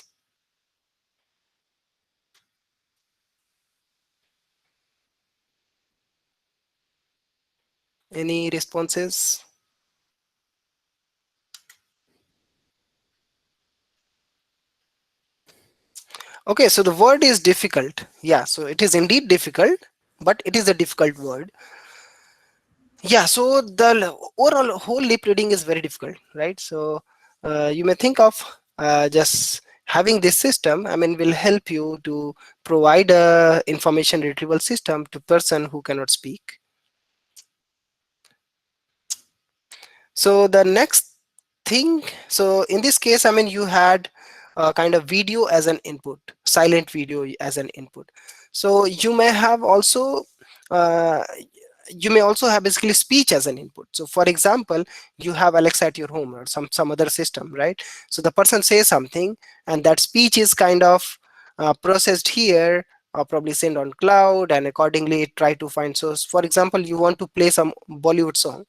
Any responses? Okay, so the word is difficult. Yeah, so it is indeed difficult, but it is a difficult word. Yeah, so the overall whole lip reading is very difficult, right? So you may think of just having this system, I mean, will help you to provide a information retrieval system to person who cannot speak. So the next thing, so in this case, I mean, you had a kind of video as an input, silent video as an input. So you may have also uh, you may also have basically speech as an input. So for example, you have Alexa at your home or some other system, right? So the person says something, and that speech is kind of processed here, or probably sent on cloud, and accordingly try to find source. For example, you want to play some Bollywood song,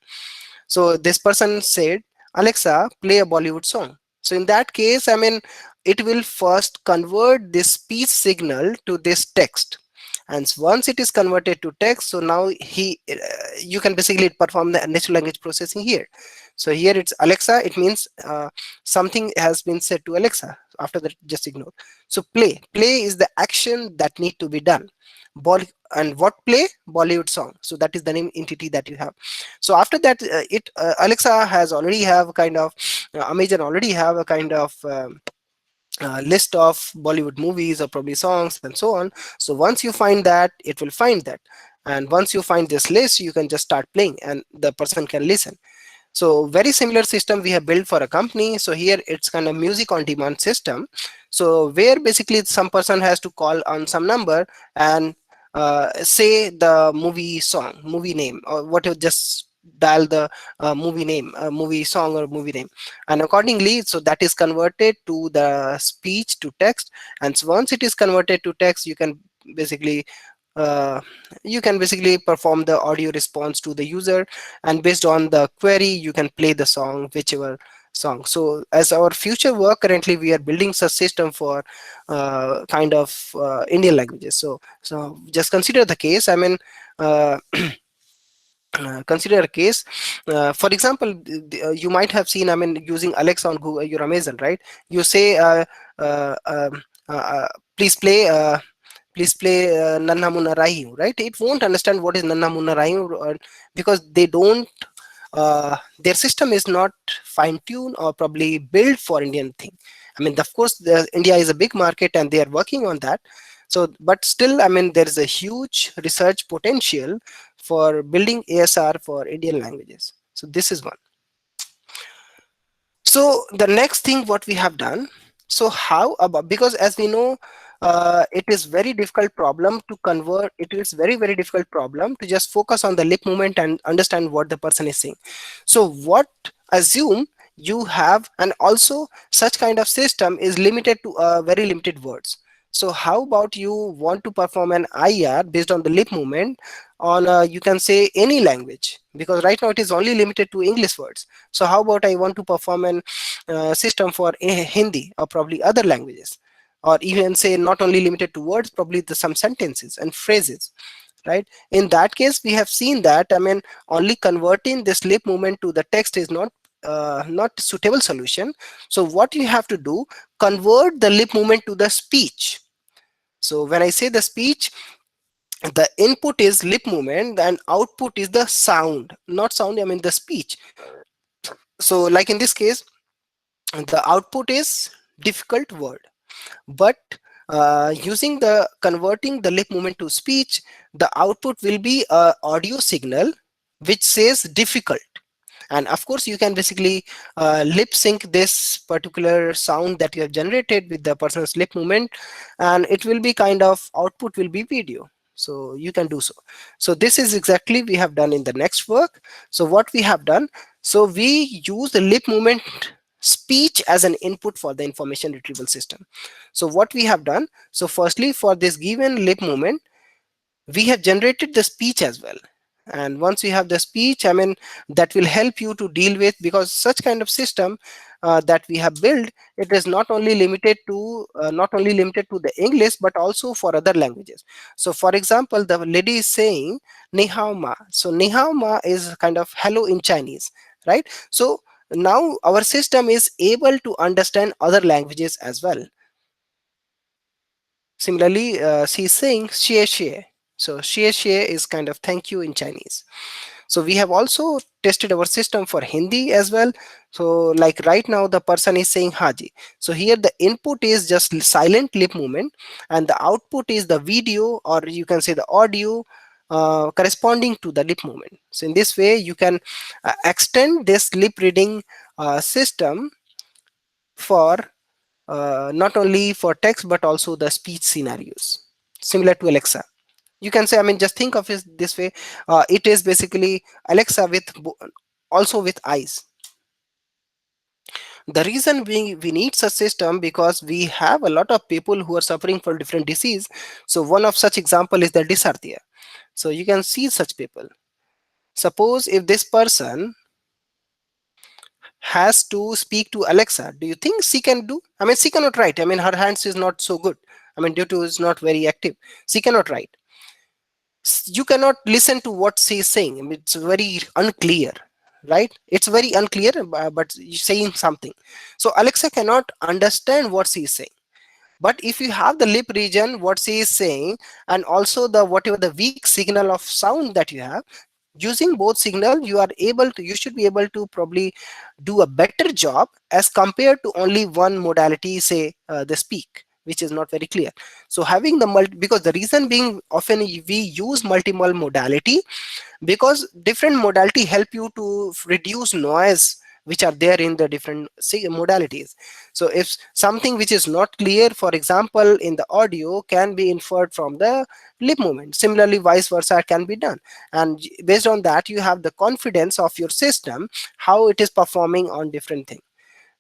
so this person said, Alexa, play a Bollywood song. So in that case, I mean, it will first convert this speech signal to this text. And once it is converted to text, so now you can basically perform the natural language processing here. So here it's Alexa, it means something has been said to Alexa. After that, just ignore. So play is the action that need to be done. And what play? Bollywood song. So that is the name entity that you have. So after that, Alexa has already have a kind of Amazon already have a kind of list of Bollywood movies or probably songs and so on. So once you find that, it will find that, and once you find this list, you can just start playing and the person can listen. So very similar system we have built for a company. So here it's kind of music on demand system. So where basically some person has to call on some number and say the movie name, or what you just dial the movie name, movie song or movie name, and accordingly, so that is converted to the speech to text. And so once it is converted to text, basically uh, you can basically perform the audio response to the user, and based on the query you can play the song, whichever song. So as our future work, currently we are building such system for kind of Indian languages. So just consider the case, I mean, uh, consider a case, for example, you might have seen, I mean, using Alexa on Google, your Amazon, right? You say uh, um, please play Nanna Munna Rahiyu, right? It won't understand what is Nanna Munna Rahiyu, because they don't their system is not fine-tuned or probably built for Indian thing. I mean, of course, India is a big market and they are working on that. So, but still, I mean, there is a huge research potential for building ASR for Indian languages. So this is one. So the next thing what we have done, so how about, because as we know, it is very difficult problem to convert, it is very, very difficult problem to just focus on the lip movement and understand what the person is saying. So what, assume you have, and also such kind of system is limited to very limited words. So how about you want to perform an IR based on the lip movement on you can say any language, because right now it is only limited to English words. So how about I want to perform an system for Hindi or probably other languages, or even say not only limited to words, probably some sentences and phrases, right? In that case, we have seen that, I mean, only converting this lip movement to the text is not suitable solution. So what you have to do, convert the lip movement to the speech. So when I say the speech, the input is lip movement and output is the sound, not sound, I mean the speech. So like in this case, the output is difficult word, but Using the converting the lip movement to speech, the output will be a audio signal which says difficult. And of course you can basically lip sync this particular sound that you have generated with the person's lip movement, and it will be kind of output will be video. So you can do so. So this is exactly we have done in the next work. So what we have done, so we use the lip movement speech as an input for the information retrieval system. So what we have done, so firstly for this given lip movement we have generated the speech as well. And once we have the speech, I mean, that will help you to deal with, because such kind of system that we have built, it is not only limited to the English but also for other languages. So for example, the lady is saying ni hao ma. So ni hao ma is kind of hello in Chinese, right? So now our system is able to understand other languages as well. Similarly, she's saying xie xie. So xie xie is kind of thank you in Chinese. So we have also tested our system for Hindi as well. So like right now the person is saying Haji. So here the input is just silent lip movement, and the output is the video, or you can say the audio corresponding to the lip movement. So in this way you can extend this lip reading system for not only for text but also the speech scenarios, similar to Alexa. You can say, I mean, just think of it this way. It is basically Alexa with also with eyes. The reason we need such system, because we have a lot of people who are suffering from different disease. So one of such example is the dysarthria. So you can see such people. Suppose if this person has to speak to Alexa, do you think she can do? I mean, she cannot write. I mean, her hands is not so good. I mean, due to is not very active, she cannot write. You cannot listen to what she is saying. I mean, it's very unclear, right? It's very unclear, but saying something. So Alexa cannot understand what she is saying. But if you have the lip region, what she is saying, and also the whatever the weak signal of sound that you have, using both signal you should be able to probably do a better job as compared to only one modality, say the speak, which is not very clear. So having the because the reason being often we use multiple modality, because different modality help you to reduce noise which are there in the different modalities. So if something which is not clear, for example in the audio, can be inferred from the lip movement, similarly vice versa can be done, and based on that you have the confidence of your system how it is performing on different things.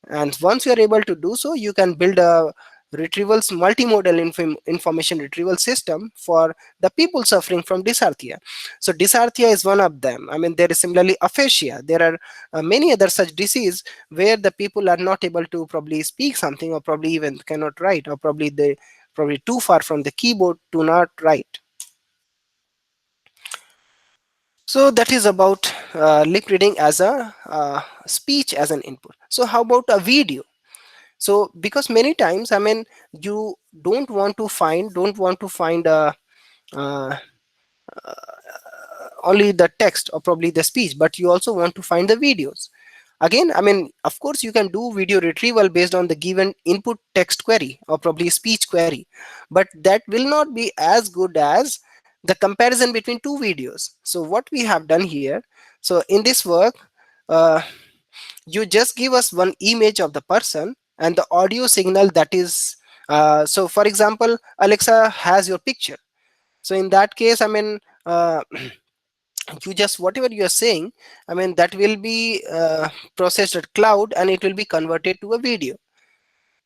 And once you are able to do so, you can build a retrieval's multimodal information retrieval system for the people suffering from dysarthria. So dysarthria is one of them. I mean, there is similarly aphasia. There are many other such disease where the people are not able to probably speak something, or probably even cannot write, or probably they probably too far from the keyboard to not write. So that is about lip reading as a speech as an input. So how about a video? So because many times, I mean, you don't want to find uh, only the text or probably the speech, but you also want to find the videos. Again, I mean, of course you can do video retrieval based on the given input text query or probably speech query, but that will not be as good as the comparison between two videos. So what we have done here, so in this work, uh, you just give us one image of the person and the audio signal that is so for example, Alexa has your picture. So in that case, I mean, you just whatever you are saying, I mean, that will be processed at cloud and it will be converted to a video.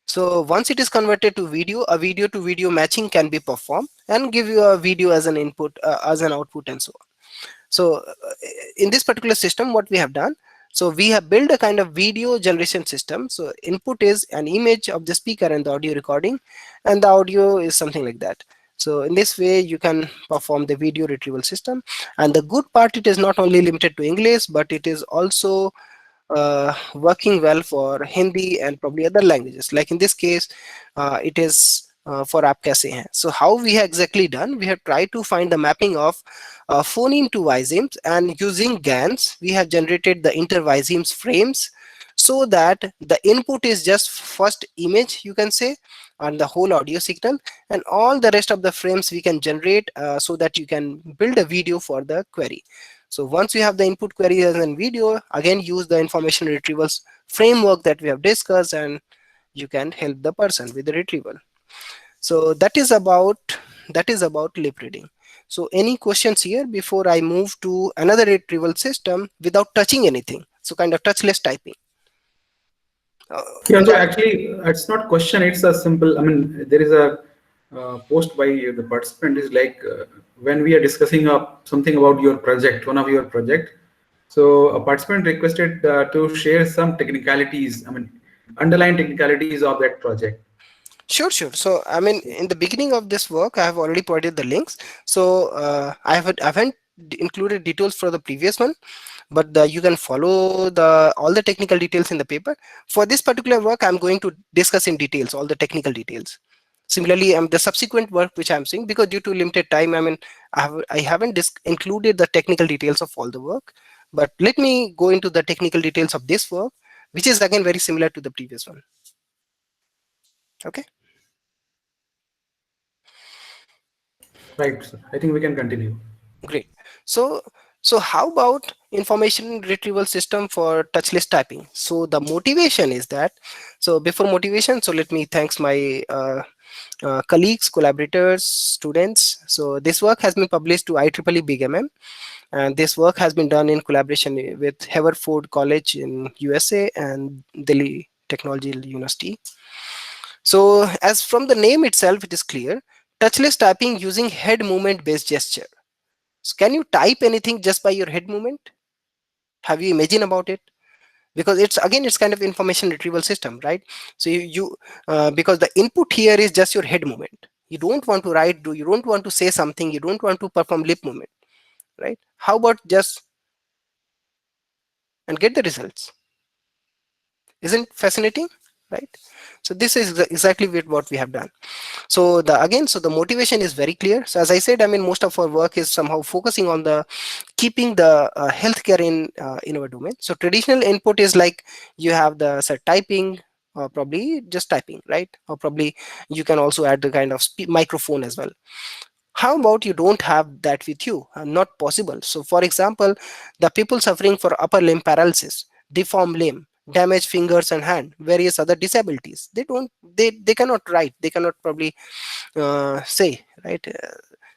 So once it is converted to video, a video to video matching can be performed and give you a video as an input, as an output, and so on. So in this particular system, what we have done, so we have built a kind of video generation system. So input is an image of the speaker and the audio recording, and the audio is something like that. So in this way you can perform the video retrieval system. And the good part, it is not only limited to English, but it is also working well for Hindi and probably other languages. Like in this case, it is for aap kaise hain. So how we have exactly done, we have tried to find the mapping of phoneme to visemes, and using GANs we have generated the intervisemes frames. so that the input is just first image, you can say, and the whole audio signal, and all the rest of the frames we can generate, so that you can build a video for the query. So once you have the input query as a video, again use the information retrievals framework that we have discussed, and you can help the person with the retrieval. So that is about lip reading. So any questions here before I move to another retrieval system without touching anything, so kind of touchless typing. Yeah, In so that, actually, it's not question. It's a simple. I mean, there is a post by the participant is like when we are discussing something about your project, one of your project. So a participant requested to share some technicalities. I mean, underlying technicalities of that project. sure. So I mean, in the beginning of this work I have already provided the links. So I haven't included details for the previous one, but you can follow the all the technical details in the paper. For this particular work I'm going to discuss in details all the technical details. Similarly, the subsequent work which I'm seeing, because due to limited time, I mean, I haven't included the technical details of all the work, but let me go into the technical details of this work, which is again very similar to the previous one. Okay, Right. Sir. I think we can continue. great. So, so how about information retrieval system for touchless typing? So the motivation is that, so before motivation, so let me thanks my colleagues, collaborators, students. So this work has been published to IEEE Big MM, and this work has been done in collaboration with Haverford College in USA and Delhi Technology University. So as from the name itself, it is clear, touchless typing using head movement based gesture. So can you type anything just by your head movement? Have you imagined about it? Because it's again, it's kind of information retrieval system, right? So because the input here is just your head movement. You don't want to you don't want to say something, you don't want to perform lip movement, right? How about just and get the results? Isn't fascinating, right? So this is exactly what we have done. So the motivation is very clear. So as I said, I mean, most of our work is somehow focusing on the keeping the healthcare in our domain. So traditional input is like you have the typing, or probably just typing, right? Or probably you can also add the kind of microphone as well. How about you don't have that with you? Not possible. So for example, the people suffering for upper limb paralysis, deformed limb, damaged fingers and hand, various other disabilities, they cannot write, they cannot probably say, right?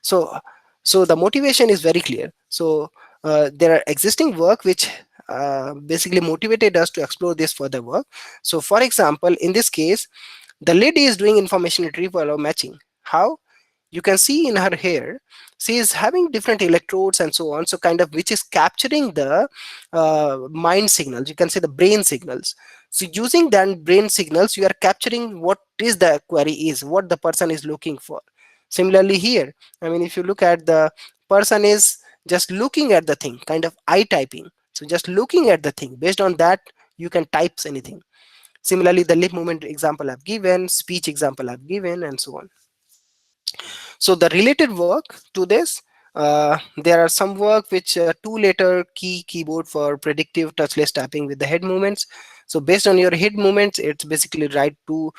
So so the motivation is very clear. So there are existing work which basically motivated us to explore this further work. So for example, in this case, the lady is doing information retrieval or matching. How? You can see in her hair she is having different electrodes and so on, so kind of which is capturing the mind signals, you can say the brain signals. So using that brain signals, you are capturing what is the query is, what the person is looking for. Similarly here, I mean, if you look at the person is just looking at the thing, kind of eye typing, so just looking at the thing, based on that you can type anything. Similarly, the lip movement example I've given, speech example I've given, and so on. So the related work to this, there are some work which two-letter keyboard for predictive touchless tapping with the head movements. So based on your head movements, it's basically type two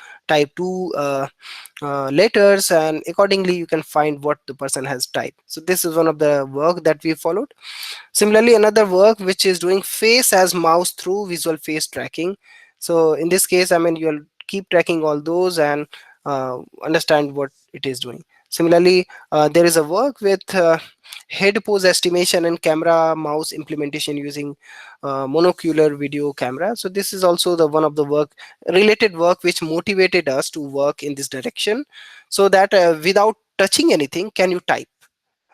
letters, and accordingly you can find what the person has typed. So this is one of the work that we followed. Similarly, another work which is doing face as mouse through visual face tracking. So in this case, I mean, you'll keep tracking all those and understand what it is doing. Similarly, there is a work with head pose estimation and camera mouse implementation using monocular video camera. So this is also the one of the related work which motivated us to work in this direction, so that without touching anything, can you type?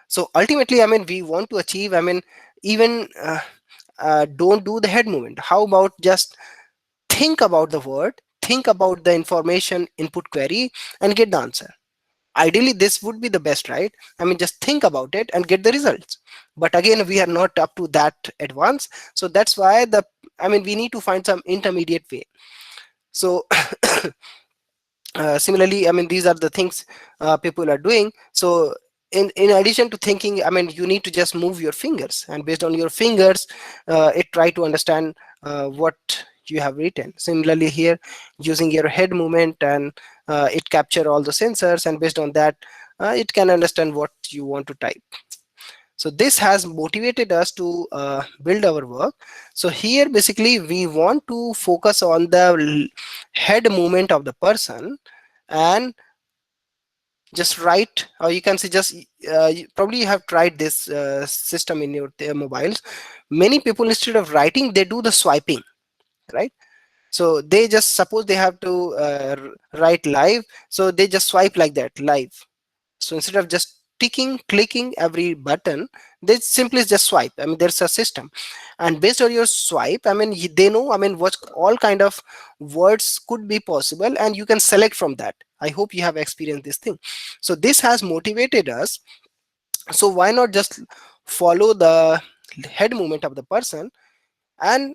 So ultimately, I mean, we want to achieve, I mean, even don't do the head movement. How about just think about the word, think about the information input query, and get the answer? Ideally this would be the best, right? I mean, just think about it and get the results. But again, we are not up to that advanced. So that's why I mean, we need to find some intermediate way. So similarly, I mean, these are the things people are doing. So in addition to thinking, I mean, you need to just move your fingers, and based on your fingers, it try to understand what you have written. Similarly here, using your head movement, and it capture all the sensors, and based on that it can understand what you want to type. So this has motivated us to build our work. So here basically we want to focus on the head movement of the person, and just write, or you can say just probably you have tried this system in your mobiles. Many people, instead of writing, they do the swiping, right? So they just, suppose they have to write live, so they just swipe like that, live. So instead of just clicking every button, they simply just swipe. I mean, there's a system, and based on your swipe, I mean, they know, I mean, what all kind of words could be possible, and you can select from that. I hope you have experienced this thing. So this has motivated us. So why not just follow the head movement of the person and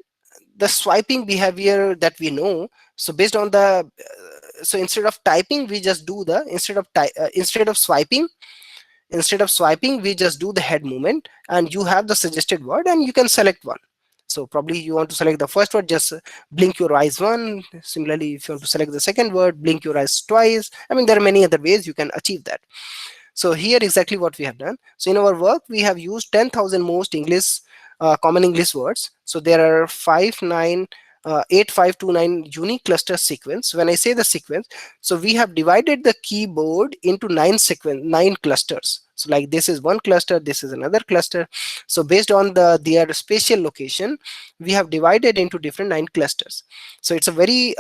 the swiping behavior that we know. So based on the so instead of typing, we just do the, instead of swiping, we just do the head movement, and you have the suggested word, and you can select one. So probably you want to select the first word, just blink your eyes one. Similarly, if you want to select the second word, blink your eyes twice. I mean, there are many other ways you can achieve that. So here exactly what we have done. So in our work, we have used 10,000 most English common English words. So there are 8529 unique cluster sequence. When I say the sequence, so we have divided the keyboard into nine clusters. So like this is one cluster, this is another cluster. So based on their spatial location, we have divided into different 9 clusters. So it's a very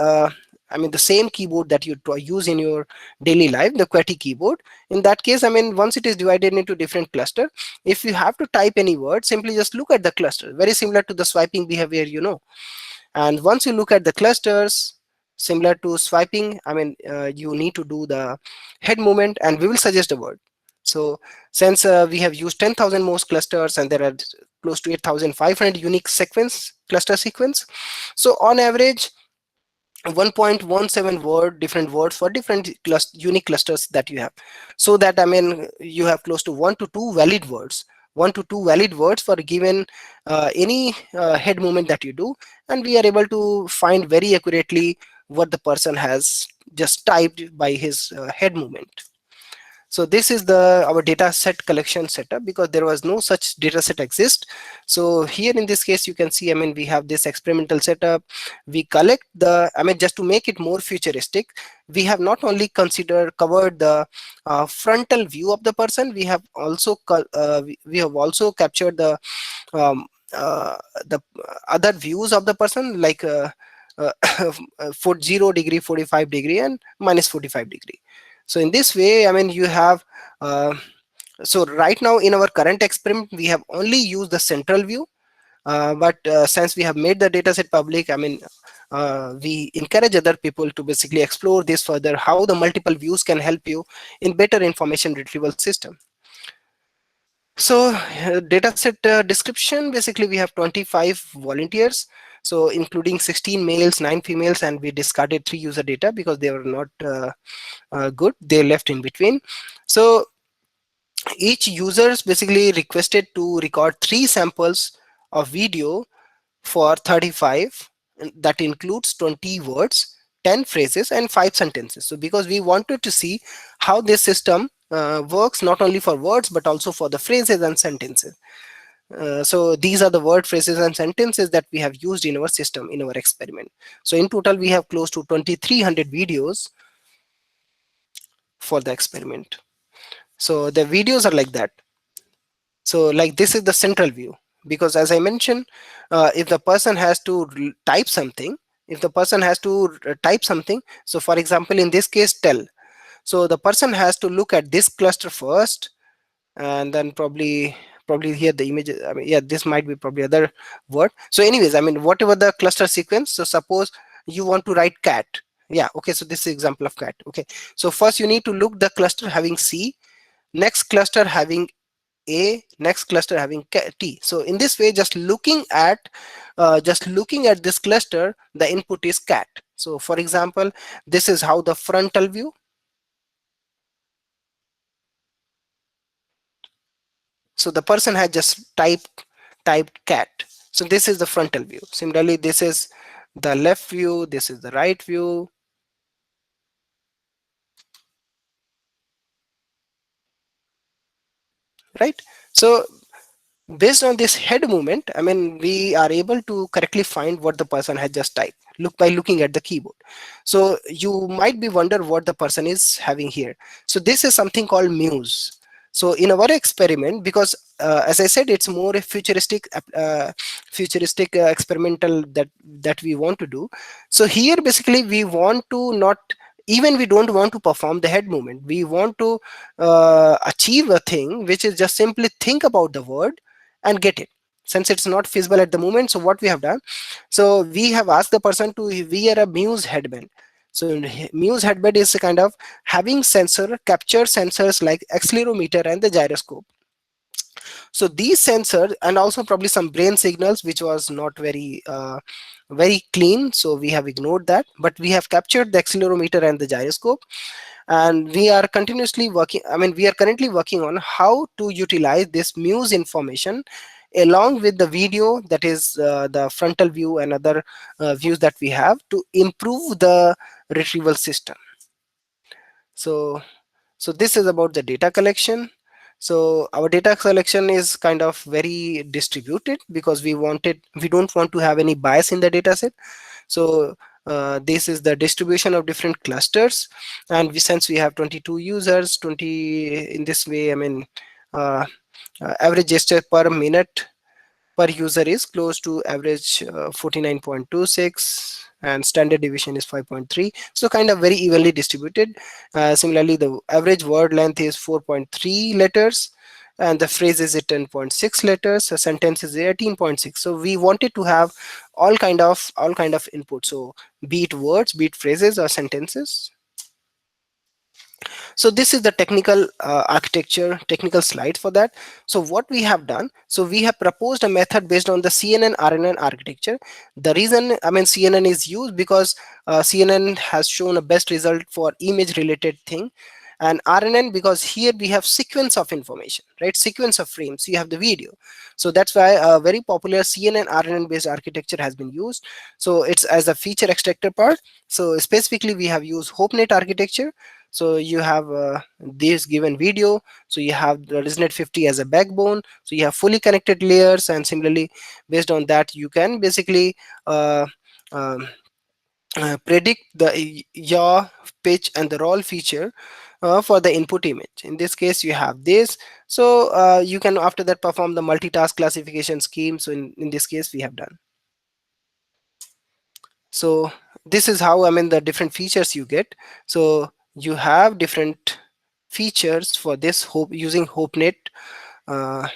I mean, the same keyboard that you use in your daily life, the QWERTY keyboard. In that case, I mean, once it is divided into different cluster, if you have to type any word, simply just look at the cluster, very similar to the swiping behavior, and once you look at the clusters, similar to swiping, I mean, you need to do the head movement, and we will suggest a word. So since we have used 10,000 most clusters, and there are close to 8,500 unique cluster sequence, so on average 1.17 different words for different unique clusters that you have. So that, I mean, you have close to 1 to 2 valid words for given any head movement that you do, and we are able to find very accurately what the person has just typed by his head movement. So this is our data set collection setup, because there was no such data set exist. So here in this case, you can see, I mean, we have this experimental setup. We collect I mean, just to make it more futuristic, we have not only covered the frontal view of the person, we have also we have also captured um, the other views of the person, like uh, for 0 degree, 45 degree, and minus 45 degree. So in this way, I mean, you have so right now in our current experiment, we have only used the central view, but since we have made the dataset public, I mean, we encourage other people to basically explore this further, how the multiple views can help you in better information retrieval system. So dataset description, basically we have 25 volunteers, so including 16 males, 9 females, and we discarded 3 user data because they were not good, they left in between. So each users basically requested to record 3 samples of video for 35, and that includes 20 words, 10 phrases, and 5 sentences. So because we wanted to see how this system works, not only for words but also for the phrases and sentences. So these are the word, phrases, and sentences that we have used in our system in our experiment. So in total we have close to 2300 videos for the experiment. So the videos are like that. So like this is the central view, because as I mentioned, if the person has to type something, so for example in this case tell, so the person has to look at this cluster first, and then probably here the image, I mean, yeah, this might be probably other word. So anyways, I mean, whatever the cluster sequence, so suppose you want to write cat, yeah, okay, so this is example of cat. Okay, so first you need to look the cluster having C, next cluster having A, next cluster having T. So in this way, just looking at this cluster, the input is cat. So for example, this is how the frontal view. So the person had just typed cat. So this is the frontal view. Similarly, this is the left view, this is the right view, right? So based on this head movement, I mean, we are able to correctly find what the person has just typed look by looking at the keyboard. So you might be wonder what the person is having here. So this is something called muse. So in our experiment, because as I said, it's more a futuristic experimental that we want to do. So here basically we want to not, even we don't want to perform the head movement, we want to achieve a thing which is just simply think about the word and get it, since it's not feasible at the moment. So what we have done, so we have asked the person to wear a muse headband. So muse headband is a kind of having sensor capture sensors like accelerometer and the gyroscope. So these sensors and also probably some brain signals which was not very clean, so we have ignored that, but we have captured the accelerometer and the gyroscope, and we are continuously working, I mean we are currently working on how to utilize this muse information along with the video, that is the frontal view and other views that we have, to improve the retrieval system. So this is about the data collection. So our data collection is kind of very distributed because we don't want to have any bias in the data set. So this is the distribution of different clusters, and since we have 22 users, 20 in this way, I mean uh, average gesture per minute per user is close to average 49.26, and standard deviation is 5.3, so kind of very evenly distributed. Similarly, the average word length is 4.3 letters, and the phrase is at 10.6 letters, a sentence is 18.6. So we wanted to have all kind of input, so be it words, be it phrases or sentences. So this is the technical architecture, technical slide for that. So what we have done, so we have proposed a method based on the CNN RNN architecture. The reason, I mean, CNN is used because CNN has shown a best result for image related thing, and RNN because here we have sequence of information, right? Sequence of frames, you have the video. So that's why a very popular CNN RNN based architecture has been used. So it's as a feature extractor part. So specifically we have used HopeNet architecture. So you have this given video, so you have the ResNet 50 as a backbone, so you have fully connected layers, and similarly based on that you can basically uh, um, predict the yaw, pitch and the roll feature for the input image. In this case you have this, so you can after that perform the multitask classification scheme. So in this case we have done. So this is how, I mean, the different features you get. So you have different features for this hope using HopeNet uh,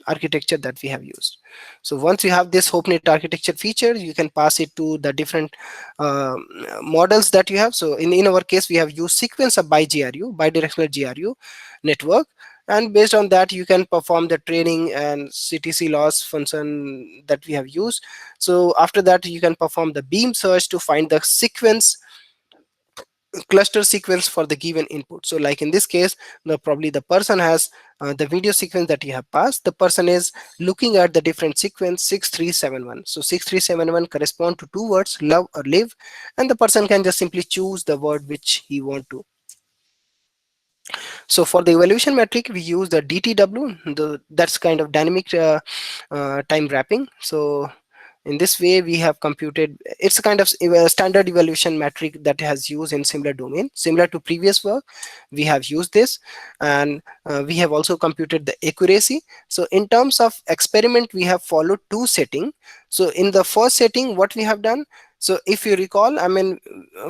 architecture that we have used. So once you have this HopeNet architecture feature, you can pass it to the different uh, models that you have. So in our case, we have used sequence of bidirectional GRU network, and based on that you can perform the training and CTC loss function that we have used. So after that you can perform the beam search to find the sequence, cluster sequence for the given input. So like in this case, probably the person has the video sequence that you have passed, the person is looking at the different sequence 6371. So 6371 correspond to two words, love or live, and the person can just simply choose the word which he want to. So for the evaluation metric, we use the DTW, that's kind of dynamic time wrapping. So in this way we have computed, it's a kind of standard evaluation metric that has used in similar domain, similar to previous work. We have used this, and we have also computed the accuracy. So in terms of experiment, we have followed two setting. So in the first setting, what we have done, so if you recall, I mean,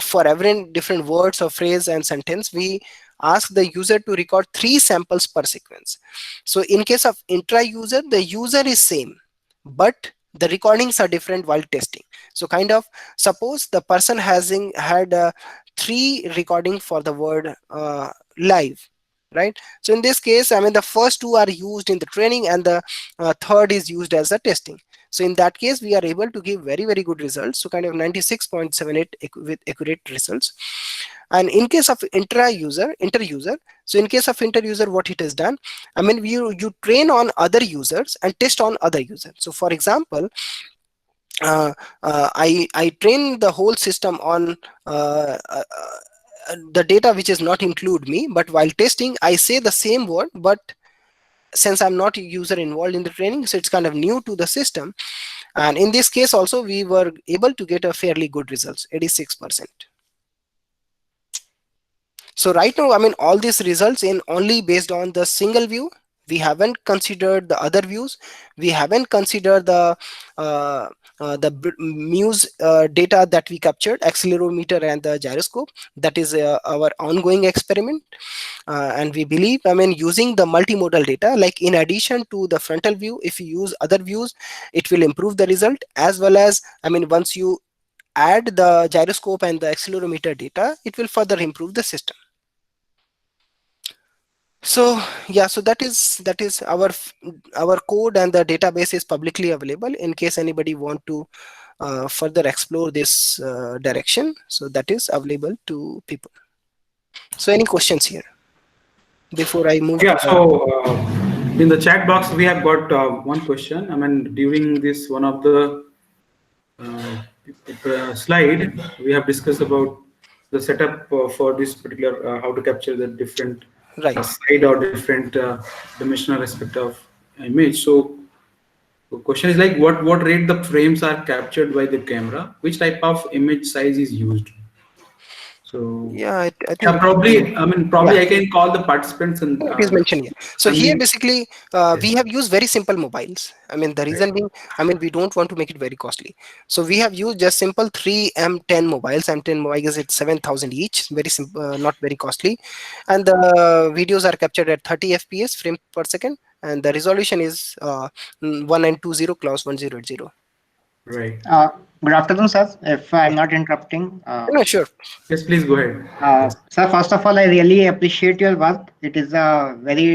for every different words or phrase and sentence, we ask the user to record 3 samples per sequence. So in case of intra user, the user is same, but the recordings are different while testing. So kind of suppose the person having had 3 recording for the word live, right? So in this case, I mean, the first 2 are used in the training, and the third is used as a testing. So in that case we are able to give very good results, so kind of 96.78 with accurate results. And in case of inter user, so in case of inter user, what it has done, I mean, you train on other users and test on other users. So for example, I train the whole system on the data which is not include me, but while testing I say the same word, but since I'm not a user involved in the training, so it's kind of new to the system. And in this case also we were able to get a fairly good results, 86%. So right now, I mean, all these results in only based on the single view. We haven't considered the other views. We haven't considered the muse data that we captured, accelerometer and the gyroscope. That is our ongoing experiment. And we believe, I mean, using the multimodal data, like in addition to the frontal view, if you use other views, it will improve the result, as well as, I mean, once you add the gyroscope and the accelerometer data, it will further improve the system. So yeah, so that is our code, and the database is publicly available in case anybody want to further explore this direction. So that is available to people. So any questions here before I move Yeah, to the? so in the chat box, we have got one question. I mean, during this one of the uh, slide, we have discussed about the setup for this particular how to capture the different Right. side or different dimensional aspect of image. So the question is like, what rate the frames are captured by the camera? Which type of image size is used? So Yeah, I think yeah, it is mentioned. probably. I mean, Yeah, probably I can call the participants and it is mentioned here. So here unmute. basically we Yes. have used very simple mobiles. I mean, the Right. reason being, I mean, we don't want to make it very costly. So we have used just simple 3M10 mobiles. M10 mobile, I guess it's 7,000 each. Very simple, not very costly. And the videos are captured at 30 FPS frame per second. And the resolution is 1920 class 1080. Right. Uh, Good afternoon, sir. If I'm Yeah. not interrupting, No, sure. Yes, please go ahead. Yes. sir, first of all, I really appreciate your work. It is a very,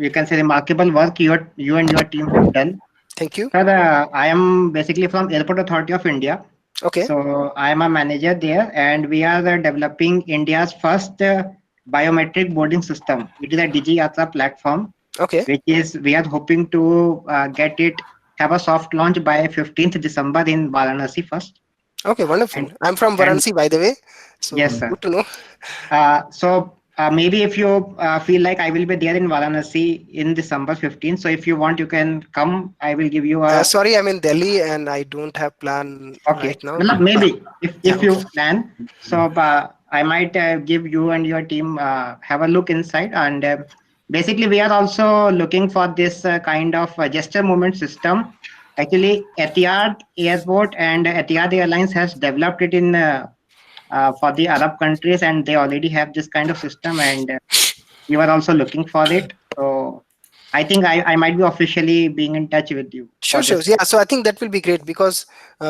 you can say, remarkable work you and your team have done. Thank you. Sir, I am basically from Airport Authority of India. Okay. So I am a manager there, and we are developing India's first biometric boarding system. It is a DigiYatra platform, Okay. which is we are hoping to get it have a soft launch by 15th December in Varanasi first. Okay. Wonderful. And I'm from and Varanasi, by the way. So yes, sir. good to know. Maybe if you feel like I will be there in Varanasi in December 15th, so if you want, you can come. I will give you a Sorry, I'm in Delhi and I don't have plan okay. right now. Well, maybe if Yeah, you okay. plan, so I might give you and your team have a look inside. And basically, we are also looking for this kind of gesture movement system. Actually, Etihad Airport and Etihad Airlines has developed it in for the Arab countries, and they already have this kind of system. And you are also looking for it. So I think I might be officially being in touch with you Sure, for sure. this. Yeah, so I think that will be great because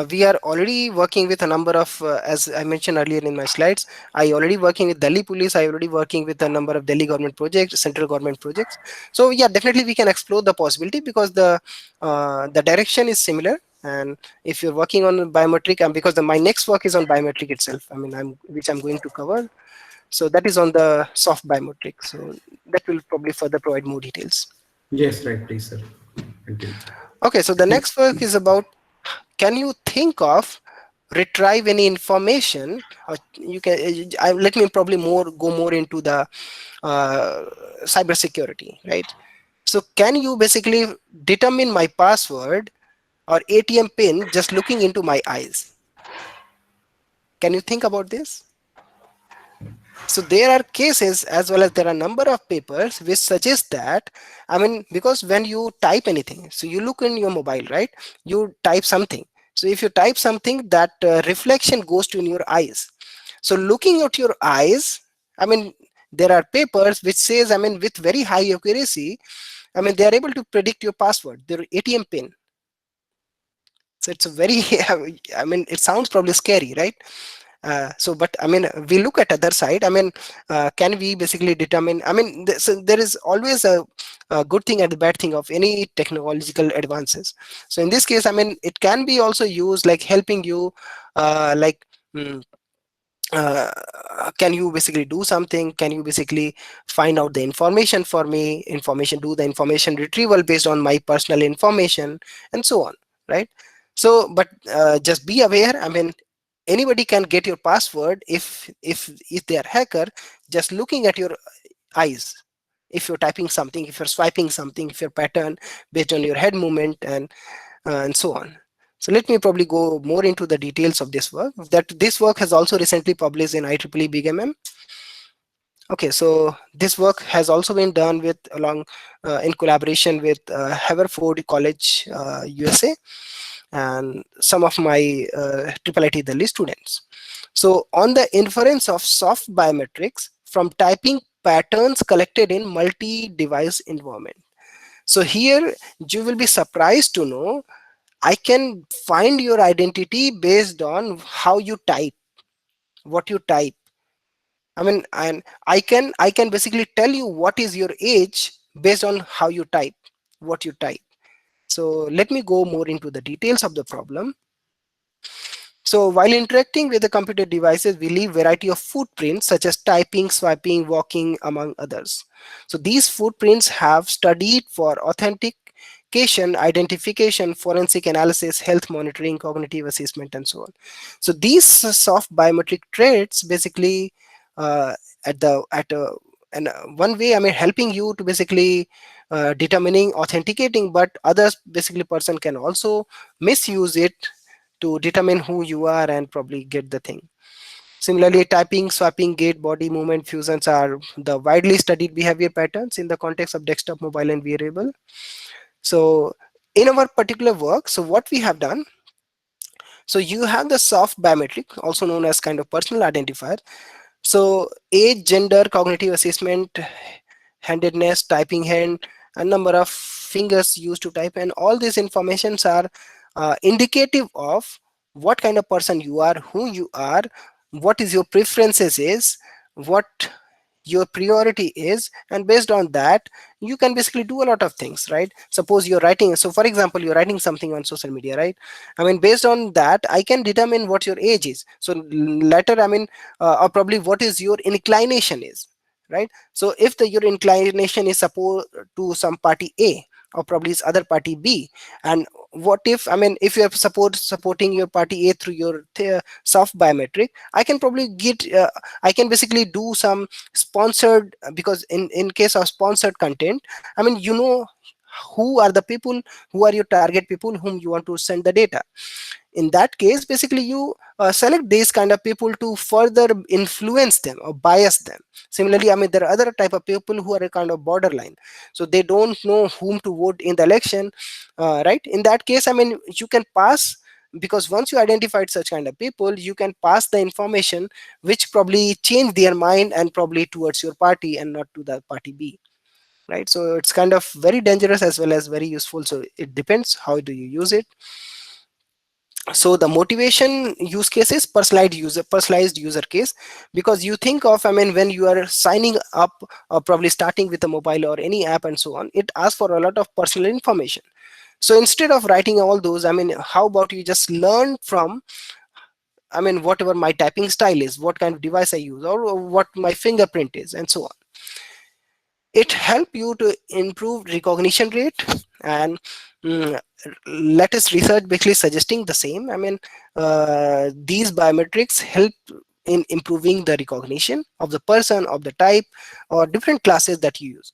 we are already working with a number of, as I mentioned earlier in my slides, I already working with Delhi Police, I already working with a number of Delhi government projects, central government projects. So yeah, definitely we can explore the possibility because the direction is similar. And if you're working on biometric, and because my next work is on biometric itself, I mean, which I'm going to cover. So that is on the soft biometric. So that will probably further provide more details. Yes, right, please, sir. Continue. Okay, so the next work is about, can you think of retrieve any information, or you can let me probably go more into the uh, cyber security, right? So can you basically determine my password or ATM pin just looking into my eyes? Can you think about this? So there are cases, as well as there are number of papers which suggest that, I mean, because when you type anything, so you look in your mobile, right? You type something. So if you type something, that reflection goes to in your eyes. So looking at your eyes, I mean, there are papers which says, I mean, with very high accuracy, I mean, they are able to predict your password, their ATM pin. So it's a very, I mean, it sounds probably scary, right? So but I mean, we look at other side, I mean, can we basically determine, I mean, so there is always a good thing and the bad thing of any technological advances. So in this case, I mean, it can be also used like helping you like mm, uh, can you basically do something, can you basically find out the information for me, information, do the information retrieval based on my personal information, and so on, right? So but just be aware, I mean, anybody can get your password if they are hacker, just looking at your eyes. If you're typing something, if you're swiping something, if your pattern based on your head movement, and so on. So let me probably go more into the details of this work. That this work has also recently published in IEEE Big MM. Okay, so this work has also been done with along in collaboration with Haverford College, USA, and some of my IIIT Delhi students. So on the inference of soft biometrics from typing patterns collected in multi-device environment. So here you will be surprised to know I can find your identity based on how you type, what you type. I mean, and I can basically tell you what is your age based on how you type, what you type. So let me go more into the details of the problem. So while interacting with the computer devices, we leave variety of footprints such as typing, swiping, walking, among others. So these footprints have studied for authentication, identification, forensic analysis, health monitoring, cognitive assessment, and so on. So these soft biometric traits basically at the at a and one way, I mean, helping you to basically determining authenticating, but others basically person can also misuse it to determine who you are and probably get the thing. Similarly, typing, swiping, gait, body movement fusions are the widely studied behavior patterns in the context of desktop, mobile, and wearable. So in our particular work, so what we have done, so you have the soft biometric, also known as kind of personal identifier. So age, gender, cognitive assessment, handedness, typing hand, a number of fingers used to type, and all these informations are indicative of what kind of person you are, who you are, what is your preferences is, what your priority is, and based on that you can basically do a lot of things, right? Suppose you're writing, so for example you're writing something on social media, right? I mean, based on that I can determine what your age is. So later, I mean, or probably what is your inclination is, right? So if your inclination is support to some party A, or probably is other party B, and what if, I mean, if you have supporting your party A through your soft biometric, I can probably get I can basically do some sponsored, because in case of sponsored content, I mean, you know who are the people, who are your target people whom you want to send the data. In that case, basically you select these kind of people to further influence them or bias them. Similarly, I mean, there are other type of people who are a kind of borderline, so they don't know whom to vote in the election, right? In that case, I mean, you can pass, because once you identified such kind of people, you can pass the information which probably change their mind and probably towards your party and not to the party B, right? So it's kind of very dangerous as well as very useful, so it depends how do you use it. So the motivation use case is personalized user case, because you think of, I mean, when you are signing up or probably starting with a mobile or any app and so on, it asks for a lot of personal information. So instead of writing all those, I mean, how about you just learn from, I mean, whatever my typing style is, what kind of device I use, or what my fingerprint is, and so on. It help you to improve recognition rate, and mm, latest research basically suggesting the same. I mean, these biometrics help in improving the recognition of the person, of the type, or different classes that you use.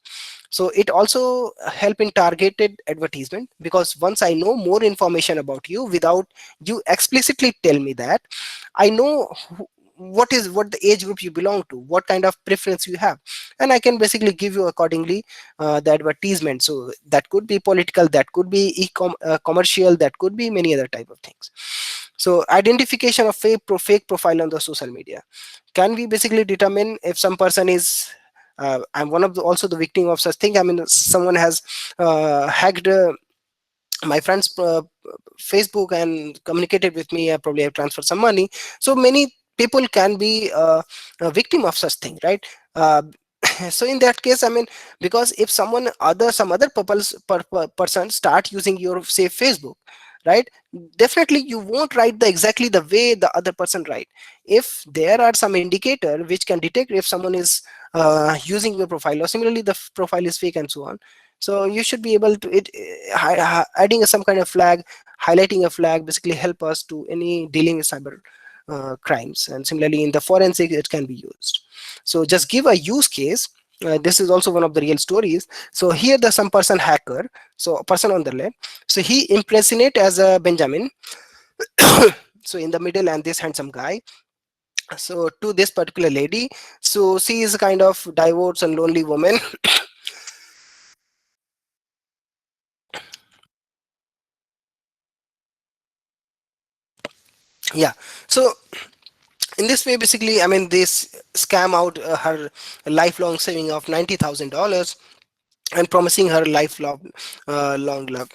So it also help in targeted advertisement, because once I know more information about you without you explicitly tell me that, I know what the age group you belong to, what kind of preference you have, and I can basically give you accordingly the advertisement. So that could be political, that could be commercial, that could be many other type of things. So identification of fake profile on the social media, can we basically determine if some person is I'm one of the also the victim of such thing. I mean, someone has hacked my friend's Facebook and communicated with me. I probably have transferred some money. So many people can be a victim of such thing, right? So in that case, I mean, because if some other person start using your, say, Facebook, right, definitely you won't write exactly the way the other person write. If there are some indicator which can detect if someone is using your profile, or similarly the profile is fake and so on, so you should be able to adding some kind of flag, highlighting a flag basically help us to any dealing with cyber crimes. And similarly in the forensic it can be used. So just give a use case. This is also one of the real stories. So here the some person hacker, so a person on the left, so he impersonate as a Benjamin, so in the middle, and this handsome guy, so to this particular lady, so she is a kind of divorced and lonely woman. Yeah, so in this way basically, I mean, this scam out her lifelong saving of $90,000 and promising her lifelong long love.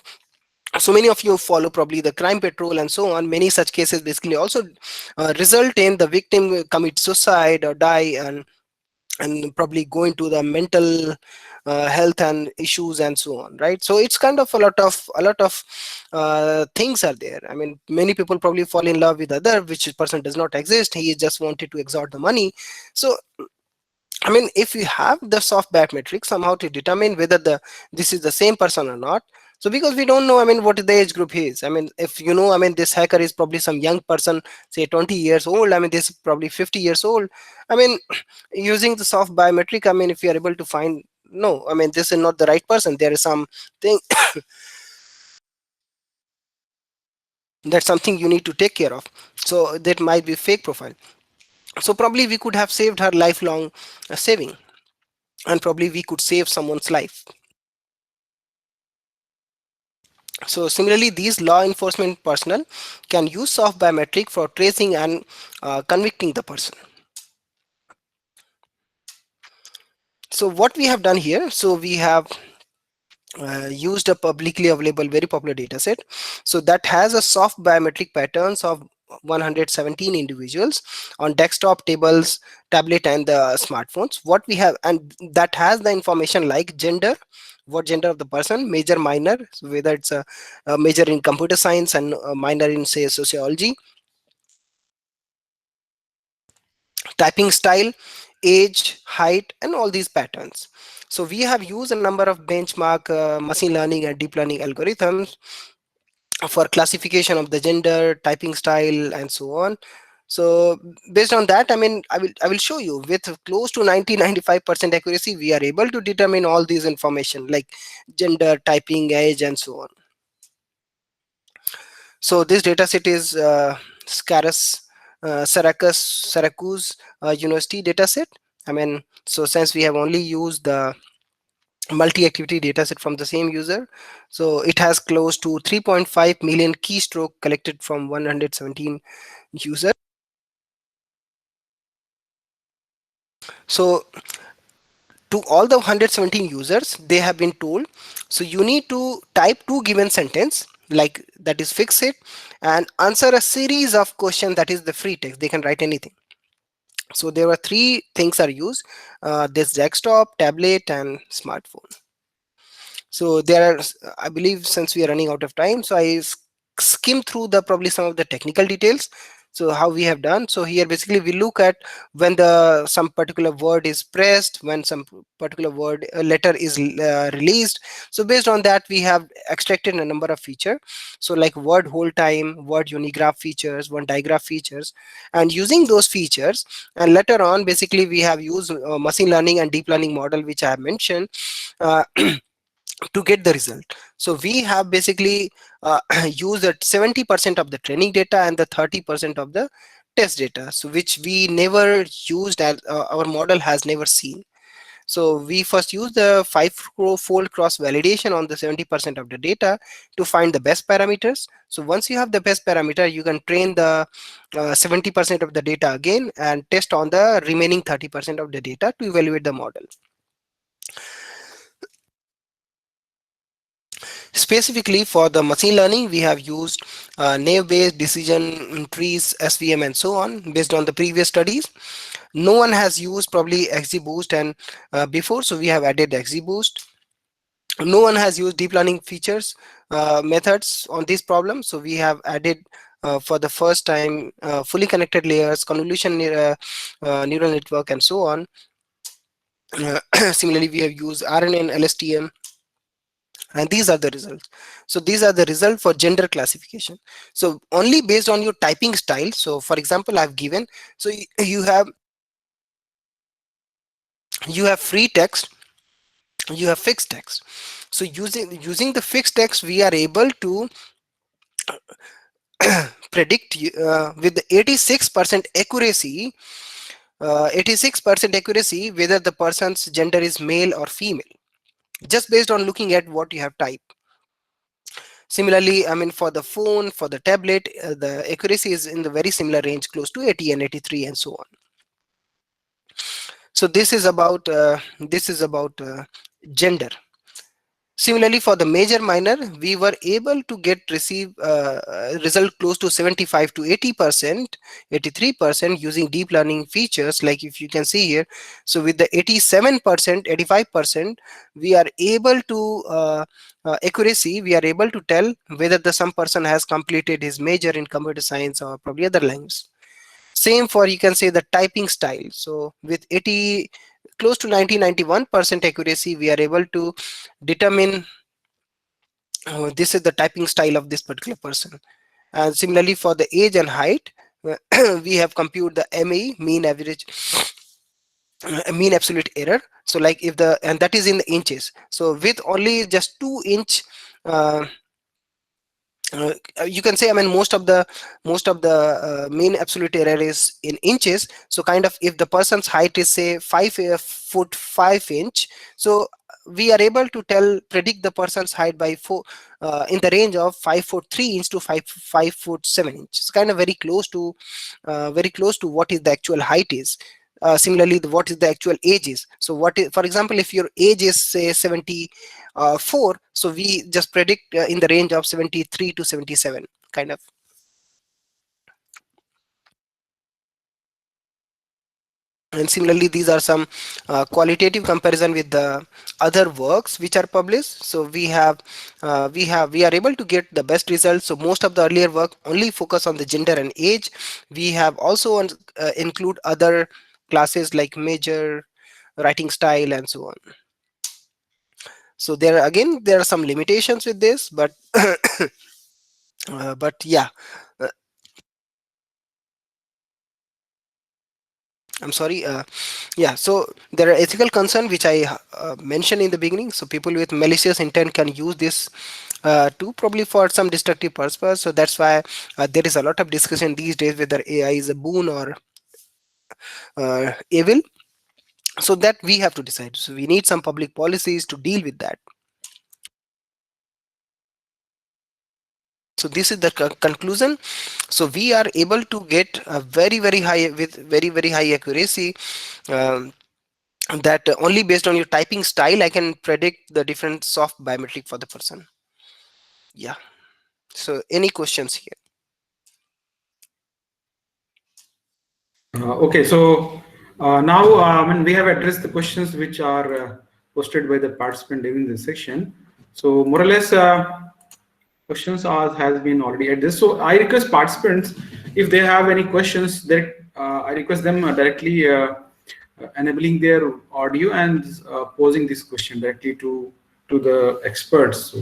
So many of you follow probably the crime patrol and so on. Many such cases basically also result in the victim commit suicide or die, and probably go into the mental health and issues and so on, right? So it's kind of a lot of things are there. I mean, many people probably fall in love with other which person does not exist. He just wanted to extort the money. So I mean, if you have the soft biometric somehow to determine whether the this is the same person or not. So because we don't know, I mean, what the age group is. I mean, if you know, I mean, this hacker is probably some young person, say 20 years old. I mean, this is probably 50 years old. I mean, using the soft biometric, I mean, if you are able to find, no, I mean, this is not the right person. There is some thing that's something you need to take care of. So that might be fake profile. So probably we could have saved her lifelong saving, and probably we could save someone's life. So similarly, these law enforcement personnel can use soft biometric for tracing and convicting the person. So what we have done here, so we have used a publicly available very popular data set, so that has a soft biometric patterns of 117 individuals on desktop, tables, tablet, and the smartphones. What we have, and that has the information like gender, what gender of the person, major, minor, so whether it's a major in computer science and a minor in say sociology, typing style, age, height, and all these patterns. So we have used a number of benchmark machine learning and deep learning algorithms for classification of the gender, typing style, and so on. So based on that, I mean, I will show you with close to 90-95% accuracy, we are able to determine all these information like gender, typing, age, and so on. So this data set is Syracuse University dataset. I mean, so since we have only used the multi-activity dataset from the same user, so it has close to 3.5 million keystroke collected from 117 users. So to all the 117 users, they have been told, so you need to type two given sentence, like that is fix it, and answer a series of questions, that is the free text, they can write anything. So there were three things are used, this desktop, tablet, and smartphone. So there are, I believe since we are running out of time, so I skim through the probably some of the technical details. So how we have done, so here basically we look at when the some particular word is pressed, when some particular word letter is released. So based on that we have extracted a number of feature, so like word hold time, word unigraph features, one digraph features, and using those features, and later on basically we have used machine learning and deep learning model which I have mentioned uh, to get the result. So we have basically used that 70% of the training data and the 30% of the test data, so which we never used, as our model has never seen. So we first use the five-fold cross validation on the 70% of the data to find the best parameters. So once you have the best parameter, you can train the 70% of the data again and test on the remaining 30% of the data to evaluate the model. Specifically for the machine learning, we have used naive-based decision trees, SVM, and so on based on the previous studies. No one has used probably XGBoost and before, so we have added XGBoost. No one has used deep learning features methods on this problem, so we have added for the first time fully connected layers, convolution neural network, and so on. Similarly, we have used RNN, LSTM, and these are the results. So these are the result for gender classification. So only based on your typing style. So for example, I've given, so you have free text, you have fixed text. So using the fixed text, we are able to predict with the 86% accuracy, 86% accuracy whether the person's gender is male or female, just based on looking at what you have typed. Similarly, I mean, for the phone, for the tablet, the accuracy is in the very similar range, close to 80 and 83 and so on. So this is about gender. Similarly, for the major minor, we were able to receive result close to 75 to 80%, 83% using deep learning features. Like if you can see here, so with the 87%, 85%, we are able to accuracy. We are able to tell whether the some person has completed his major in computer science or probably other language. Same for, you can say, the typing style. So with 80 close to 90-91% accuracy, we are able to determine this is the typing style of this particular person. And similarly for the age and height, we have computed the MAE, mean average mean absolute error. So like if the, and that is in the inches, so with only just 2 inch you can say, I mean, most of the mean absolute error is in inches. So kind of if the person's height is say 5 foot 5 inch, so we are able to predict the person's height by in the range of 5 foot 3 inch to 5 foot 7 inch. It's kind of very close to what is the actual height is. Similarly, what is the actual age is. So what is, for example, if your age is say 74, so we just predict in the range of 73 to 77 kind of. And similarly, these are some qualitative comparison with the other works which are published. So we are able to get the best results. So most of the earlier work only focus on the gender and age. We have also include other classes like major, writing style, and so on. So there are some limitations with this, but but yeah, I'm sorry. Yeah, so there are ethical concerns which I mentioned in the beginning. So people with malicious intent can use this to probably for some destructive purpose. So that's why there is a lot of discussion these days whether AI is a boon or evil. So that we have to decide. So we need some public policies to deal with that. So this is the conclusion. So we are able to get a very high, with very high accuracy, that only based on your typing style I can predict the different soft biometric for the person. Yeah, so any questions here? Okay, so now when we have addressed the questions which are posted by the participant during this section, so more or less questions has been already addressed. So I request participants, if they have any questions, that I request them directly enabling their audio and posing this question directly to the experts.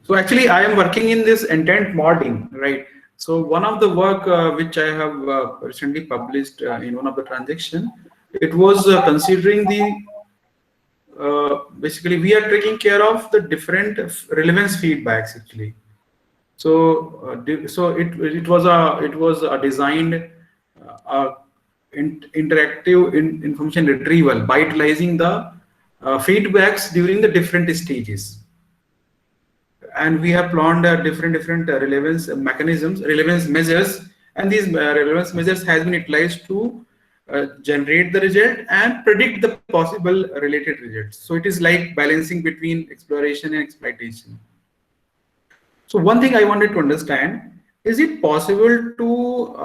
So actually, I am working in this intent modeling, right? So one of the work which I have recently published in one of the transaction, it was considering the basically we are taking care of the different relevance feedbacks actually. So so it was a designed interactive information retrieval by utilizing the feedbacks during the different stages. And we have planned different relevance mechanisms, relevance measures, and these relevance measures has been utilized to generate the result and predict the possible related results. So it is like balancing between exploration and exploitation. So one thing I wanted to understand, is it possible to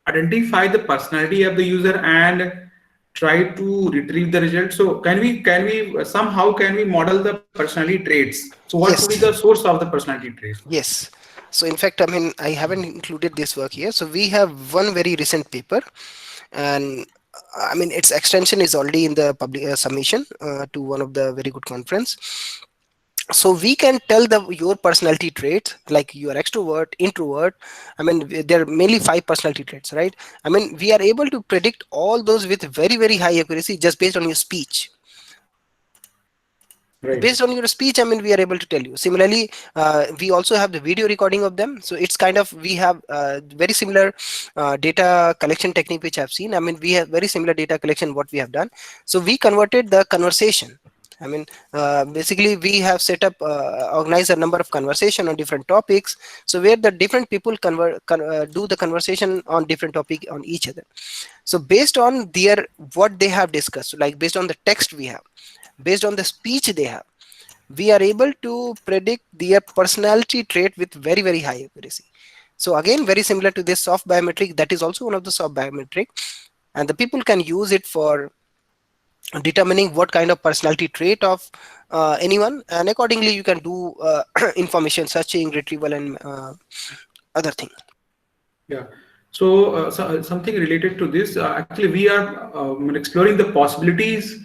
identify the personality of the user and try to retrieve the result? So can we somehow can we model the personality traits? So what Yes, would be the source of the personality traits? yes. So in fact, I mean, I haven't included this work here. So we have one very recent paper, and I mean its extension is already in the public submission to one of the very good conference. So we can tell your personality traits, like you are extrovert, introvert. I mean, there are mainly 5 personality traits, right? I mean, we are able to predict all those with very, very high accuracy just based on your speech. Right. Based on your speech, I mean, we are able to tell you. Similarly, we also have the video recording of them, so it's kind of, we have very similar data collection technique which I've seen. I mean, we have very similar data collection what we have done. So we converted the conversation. I mean, basically we have set up organized a number of conversation on different topics, so where the different people do the conversation on different topic on each other. So based on their what they have discussed, like based on the text we have, based on the speech they have, we are able to predict their personality trait with very, very high accuracy. So again, very similar to this soft biometric, that is also one of the soft biometric, and the people can use it for determining what kind of personality trait of anyone, and accordingly you can do information searching, retrieval, and other thing. Yeah. So, something related to this. Actually, we are exploring the possibilities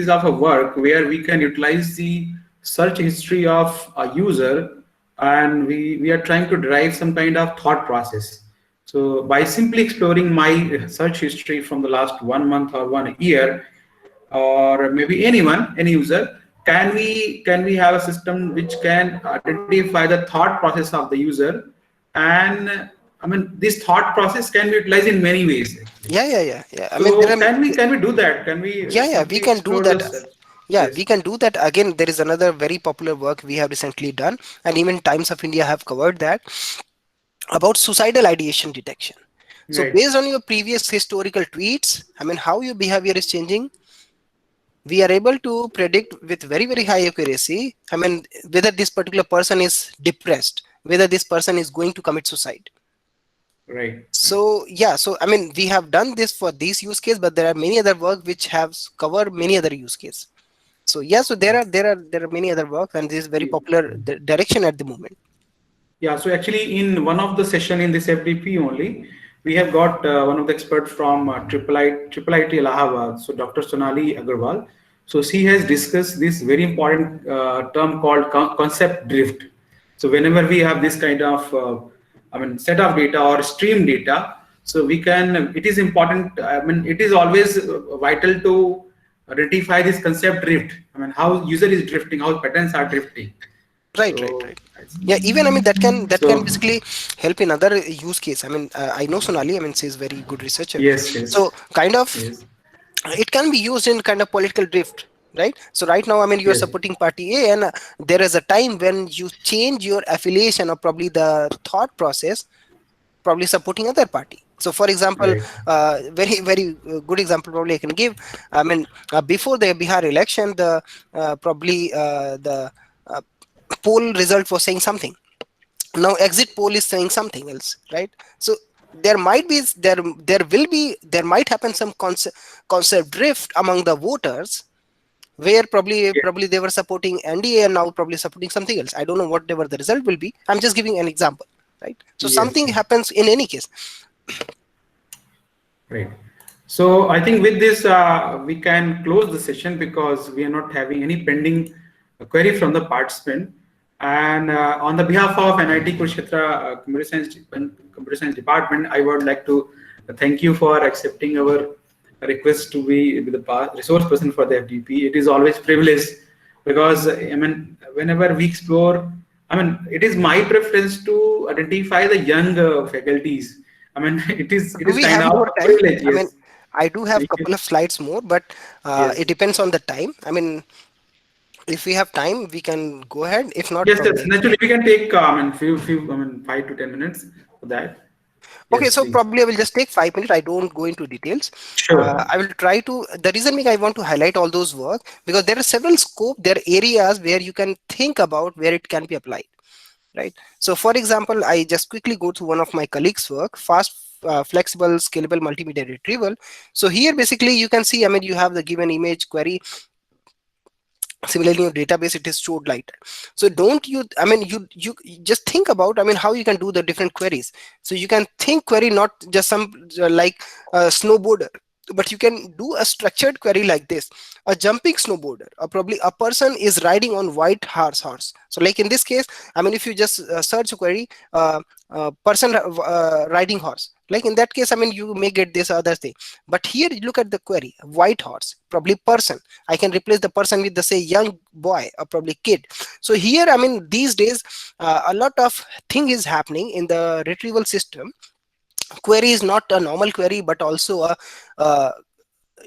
of a work where we can utilize the search history of a user, and we are trying to derive some kind of thought process. So, by simply exploring my search history from the last 1 month or 1 year, or maybe anyone, any user, can we have a system which can identify the thought process of the user? And I mean, this thought process can be utilized in many ways actually. Yeah, I mean, there So are, can we do that? Can we yeah, we simply can do explore the that. search? Yeah, Yes. we can do that. Again, there is another very popular work we have recently done, and even Times of India have covered that, about suicidal ideation detection. So Right. based on your previous historical tweets, I mean, how your behavior is changing, we are able to predict with very, very high accuracy, I mean, whether this particular person is depressed, whether this person is going to commit suicide. Right. Right. So yeah, so I mean, we have done this for these use case, but there are many other work which have covered many other use case. So yeah, so there are many other work, and this is very popular direction at the moment. Yeah, so actually, in one of the session in this FDP only, we have got one of the experts from IIIT Allahabad, so Dr. Sonali Agarwal. So she has discussed this very important term called concept drift. So whenever we have this kind of, set of data or stream data, so we can. It is important. I mean, it is always vital to identify this concept drift. I mean, how user is drifting, how patterns are drifting. So, Right. Yeah, even I mean, that can so basically help in other use case. I mean, I know Sonali. I mean, she's very good researcher. yes, So yes, kind of yes, it can be used in kind of political drift, right? So right now, I mean, you are yes, supporting party A, and there is a time when you change your affiliation, or probably the thought process, probably supporting other party. So for example, right, very, very good example probably I can give. I mean, before the Bihar election, the probably the uh, poll result was saying something. Now exit poll is saying something else, right? So there might happen some concept drift among the voters, where yeah, probably they were supporting NDA and now probably supporting something else. I don't know whatever the result will be. I'm just giving an example, right? So yes, something yes, happens in any case. right. So I think with this we can close the session because we are not having any pending query from the participant. And on the behalf of NIT Kurukshetra Computer Science Department, I would like to thank you for accepting our request to be the resource person for the FDP. It is always privilege because I mean, whenever we explore, I mean, it is my preference to identify the young faculties. I mean, it Do is we kind have of more a time? privilege, I mean, yes. I do have couple of slides more, but it Yes. depends on the time. I mean, if we have time, we can go ahead. If not, Yes, yes. probably. Naturally, we can take few 5 to 10 minutes for that. Okay, Yes, so please. probably I will just take 5 minutes. I don't go into details. Sure. I will try to. The reason being, I want to highlight all those work because there are several scope. There are areas where you can think about where it can be applied, right? So, for example, I just quickly go to one of my colleagues' work, fast, flexible, scalable multimedia retrieval. So here, basically, you can see. I mean, you have the given image query. Similarly, in your database, it is stored like that. So don't you, I mean, you just think about, I mean, how you can do the different queries. So you can think query, not just some like snowboarder. but you can do a structured query like this: a jumping snowboarder, or probably a person is riding on white horse. So like in this case, I mean, if you just search a query, person riding horse, like in that case, I mean, you may get this other thing. But here you look at the query: white horse, probably person. I can replace the person with the say young boy or probably kid. So here, I mean, these days a lot of thing is happening in the retrieval system. Query is not a normal query, but also a uh,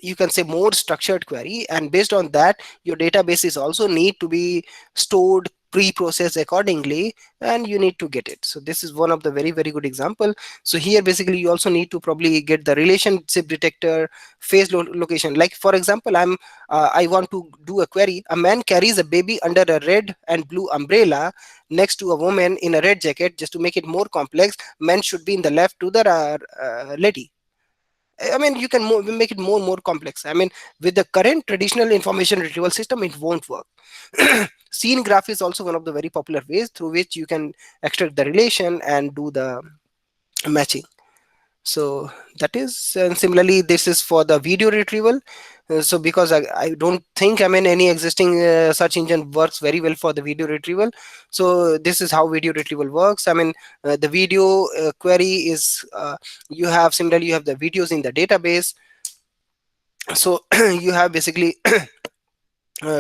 you can say more structured query, and based on that your databases also need to be stored, pre-processed accordingly, and you need to get it. So this is one of the very good example. So here basically you also need to probably get the relationship detector, face location. Like for example, I want to do a query: a man carries a baby under a red and blue umbrella next to a woman in a red jacket. Just to make it more complex, men should be in the left to the lady. I mean, you can make it more complex. I mean, with the current traditional information retrieval system, it won't work. Scene graph is also one of the very popular ways through which you can extract the relation and do the matching. So that is, and similarly this is for the video retrieval. So because I don't think, I mean, any existing search engine works very well for the video retrieval. So this is how video retrieval works. I mean, the video query is you have, similarly you have the videos in the database. So you have basically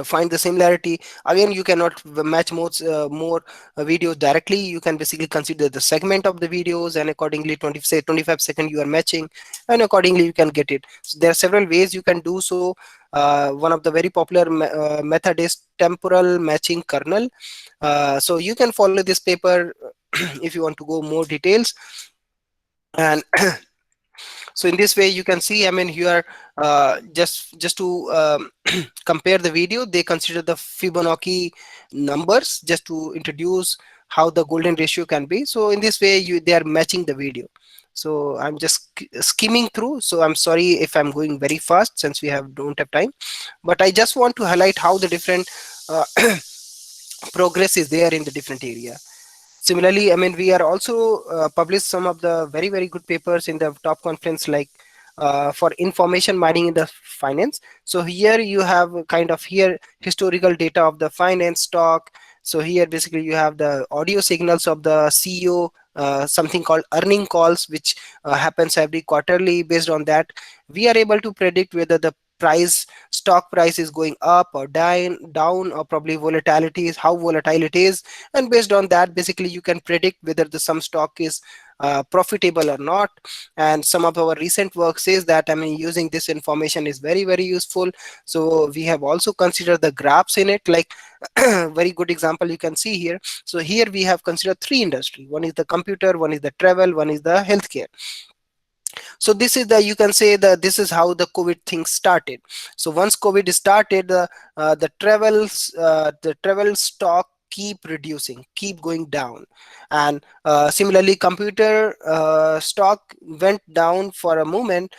find the similarity. Again, you cannot match more videos directly. You can basically consider the segment of the videos, and accordingly 25 seconds you are matching, and accordingly you can get it. So there are several ways you can do so. One of the very popular method is temporal matching kernel. So you can follow this paper if you want to go more details. And so in this way you can see, I mean, here just to compare the video, they consider the Fibonacci numbers just to introduce how the golden ratio can be. So in this way they are matching the video. So I'm just skimming through, so I'm sorry if I'm going very fast since we don't have time, but I just want to highlight how the different progress is there in the different area. Similarly, I mean, we are also published some of the very good papers in the top conference, like for information mining in the finance. So here you have kind of here historical data of the finance stock. So here basically you have the audio signals of the CEO, something called earning calls, which happens every quarterly. Based on that, we are able to predict whether the stock price is going up or down, or probably volatility is how volatile it is. And based on that, basically you can predict whether some stock is profitable or not. And some of our recent work says that, I mean, using this information is very useful. So we have also considered the graphs in it, like very good example you can see here. So here we have considered three industry: one is the computer, one is the travel, one is the healthcare. So this is the, you can say that this is how the COVID thing started. So once COVID started, the travel stock keep reducing, keep going down. And similarly computer stock went down for a moment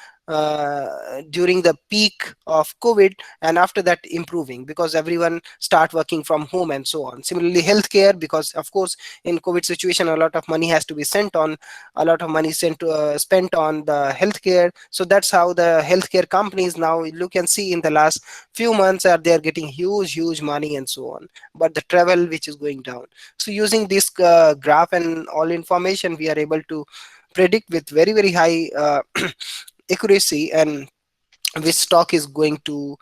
during the peak of COVID, and after that improving because everyone start working from home and so on. Similarly healthcare, because of course in COVID situation a lot of money has to be spent on spent on the healthcare. So that's how the healthcare companies now, you can see in the last few months they are getting huge money and so on. But the travel which is going down. So using this graph and all information, we are able to predict with very high accuracy and which stock is going to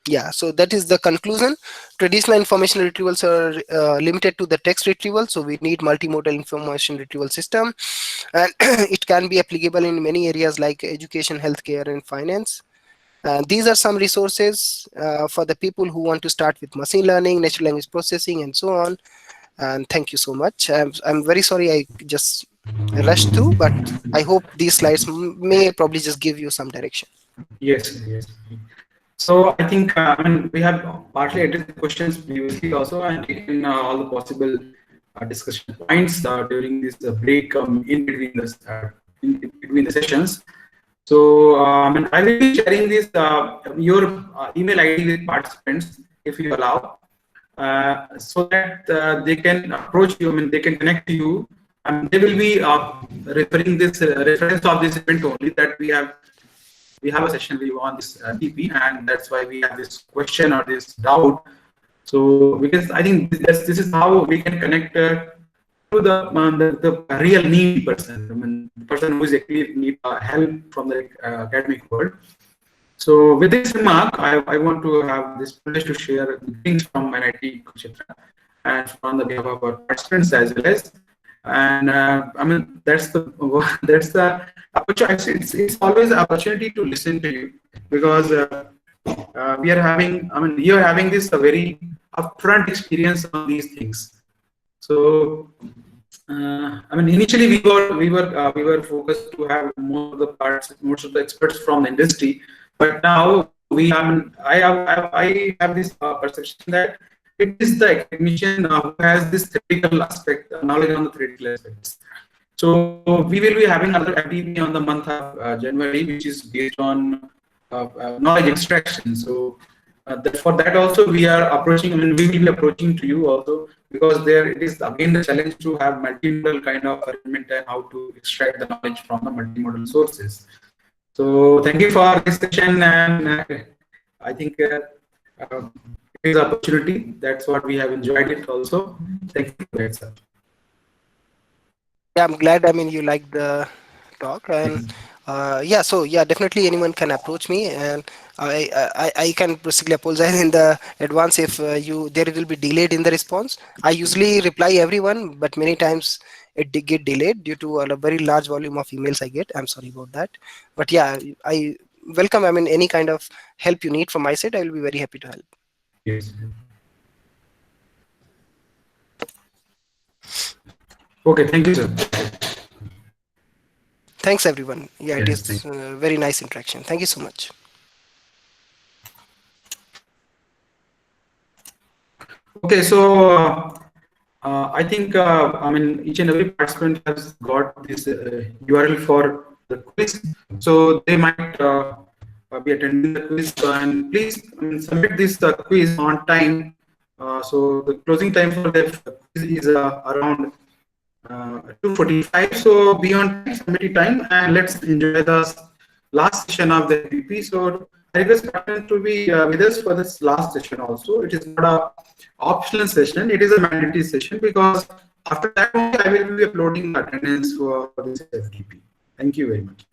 yeah. So that is the conclusion. Traditional information retrievals are limited to the text retrieval, so we need multimodal information retrieval system, and it can be applicable in many areas like education, healthcare, and finance. These are some resources for the people who want to start with machine learning, natural language processing, and so on. And thank you so much. I'm very sorry I just rushed through, but I hope these slides may probably just give you some direction. Yes. So I think I mean we have partly addressed the questions previously also, and taken all the possible discussion points during this break in between the sessions. So I mean I will be sharing this your email ID with participants if you allow, so that they can approach you. I mean they can connect to you, and they will be referring this reference of this event only that we have we have a session on this TP, and that's why we have this question or this doubt. So because I think this is how we can connect to the real needy person. I mean, the person who is actually need help from the academic world. So with this remark, I want to have this privilege to share things from IIT Kurukshetra and on the behalf of our participants as well as. And I mean that's the that's the opportunity. It's always an opportunity to listen to you, because we are having. I mean, you are having this a very upfront experience on these things. So I mean, initially we were focused to have most of the experts from the industry, but now I have this perception that it is the academician who has this theoretical aspect, knowledge on the theoretical aspects. So we will be having another activity on the month of January, which is based on knowledge extraction. So for that also we are approaching. I mean, we will be approaching to you also, because there it is again the challenge to have multimodal kind of arrangement and how to extract the knowledge from the multimodal sources. So thank you for this session, and I think it is an opportunity. That's what we have enjoyed it also. Thank you very much, sir. Yeah, I'm glad. I mean, you liked the talk, and yeah, so yeah, definitely anyone can approach me, and I can basically apologize in the advance if there will be delayed in the response. I usually reply everyone, but many times it get delayed due to a very large volume of emails I get. I'm sorry about that, but yeah, I welcome. I mean, any kind of help you need from my side, I will be very happy to help. Yes. Okay, thank you, sir. Thanks, everyone. Yeah, it Yes, is very nice interaction. Thank you so much. Okay, so I think I mean each and every participant has got this URL for the quiz, so they might be attending the quiz. And please submit this quiz on time. So the closing time for the quiz is around 2:45. So be on time, submit your time, and let's enjoy the last session of the PP. So I request participants to be with us for this last session also. It is not a optional session, it is a mandatory session, because after that only I will be uploading attendance for this FTP. Thank you very much.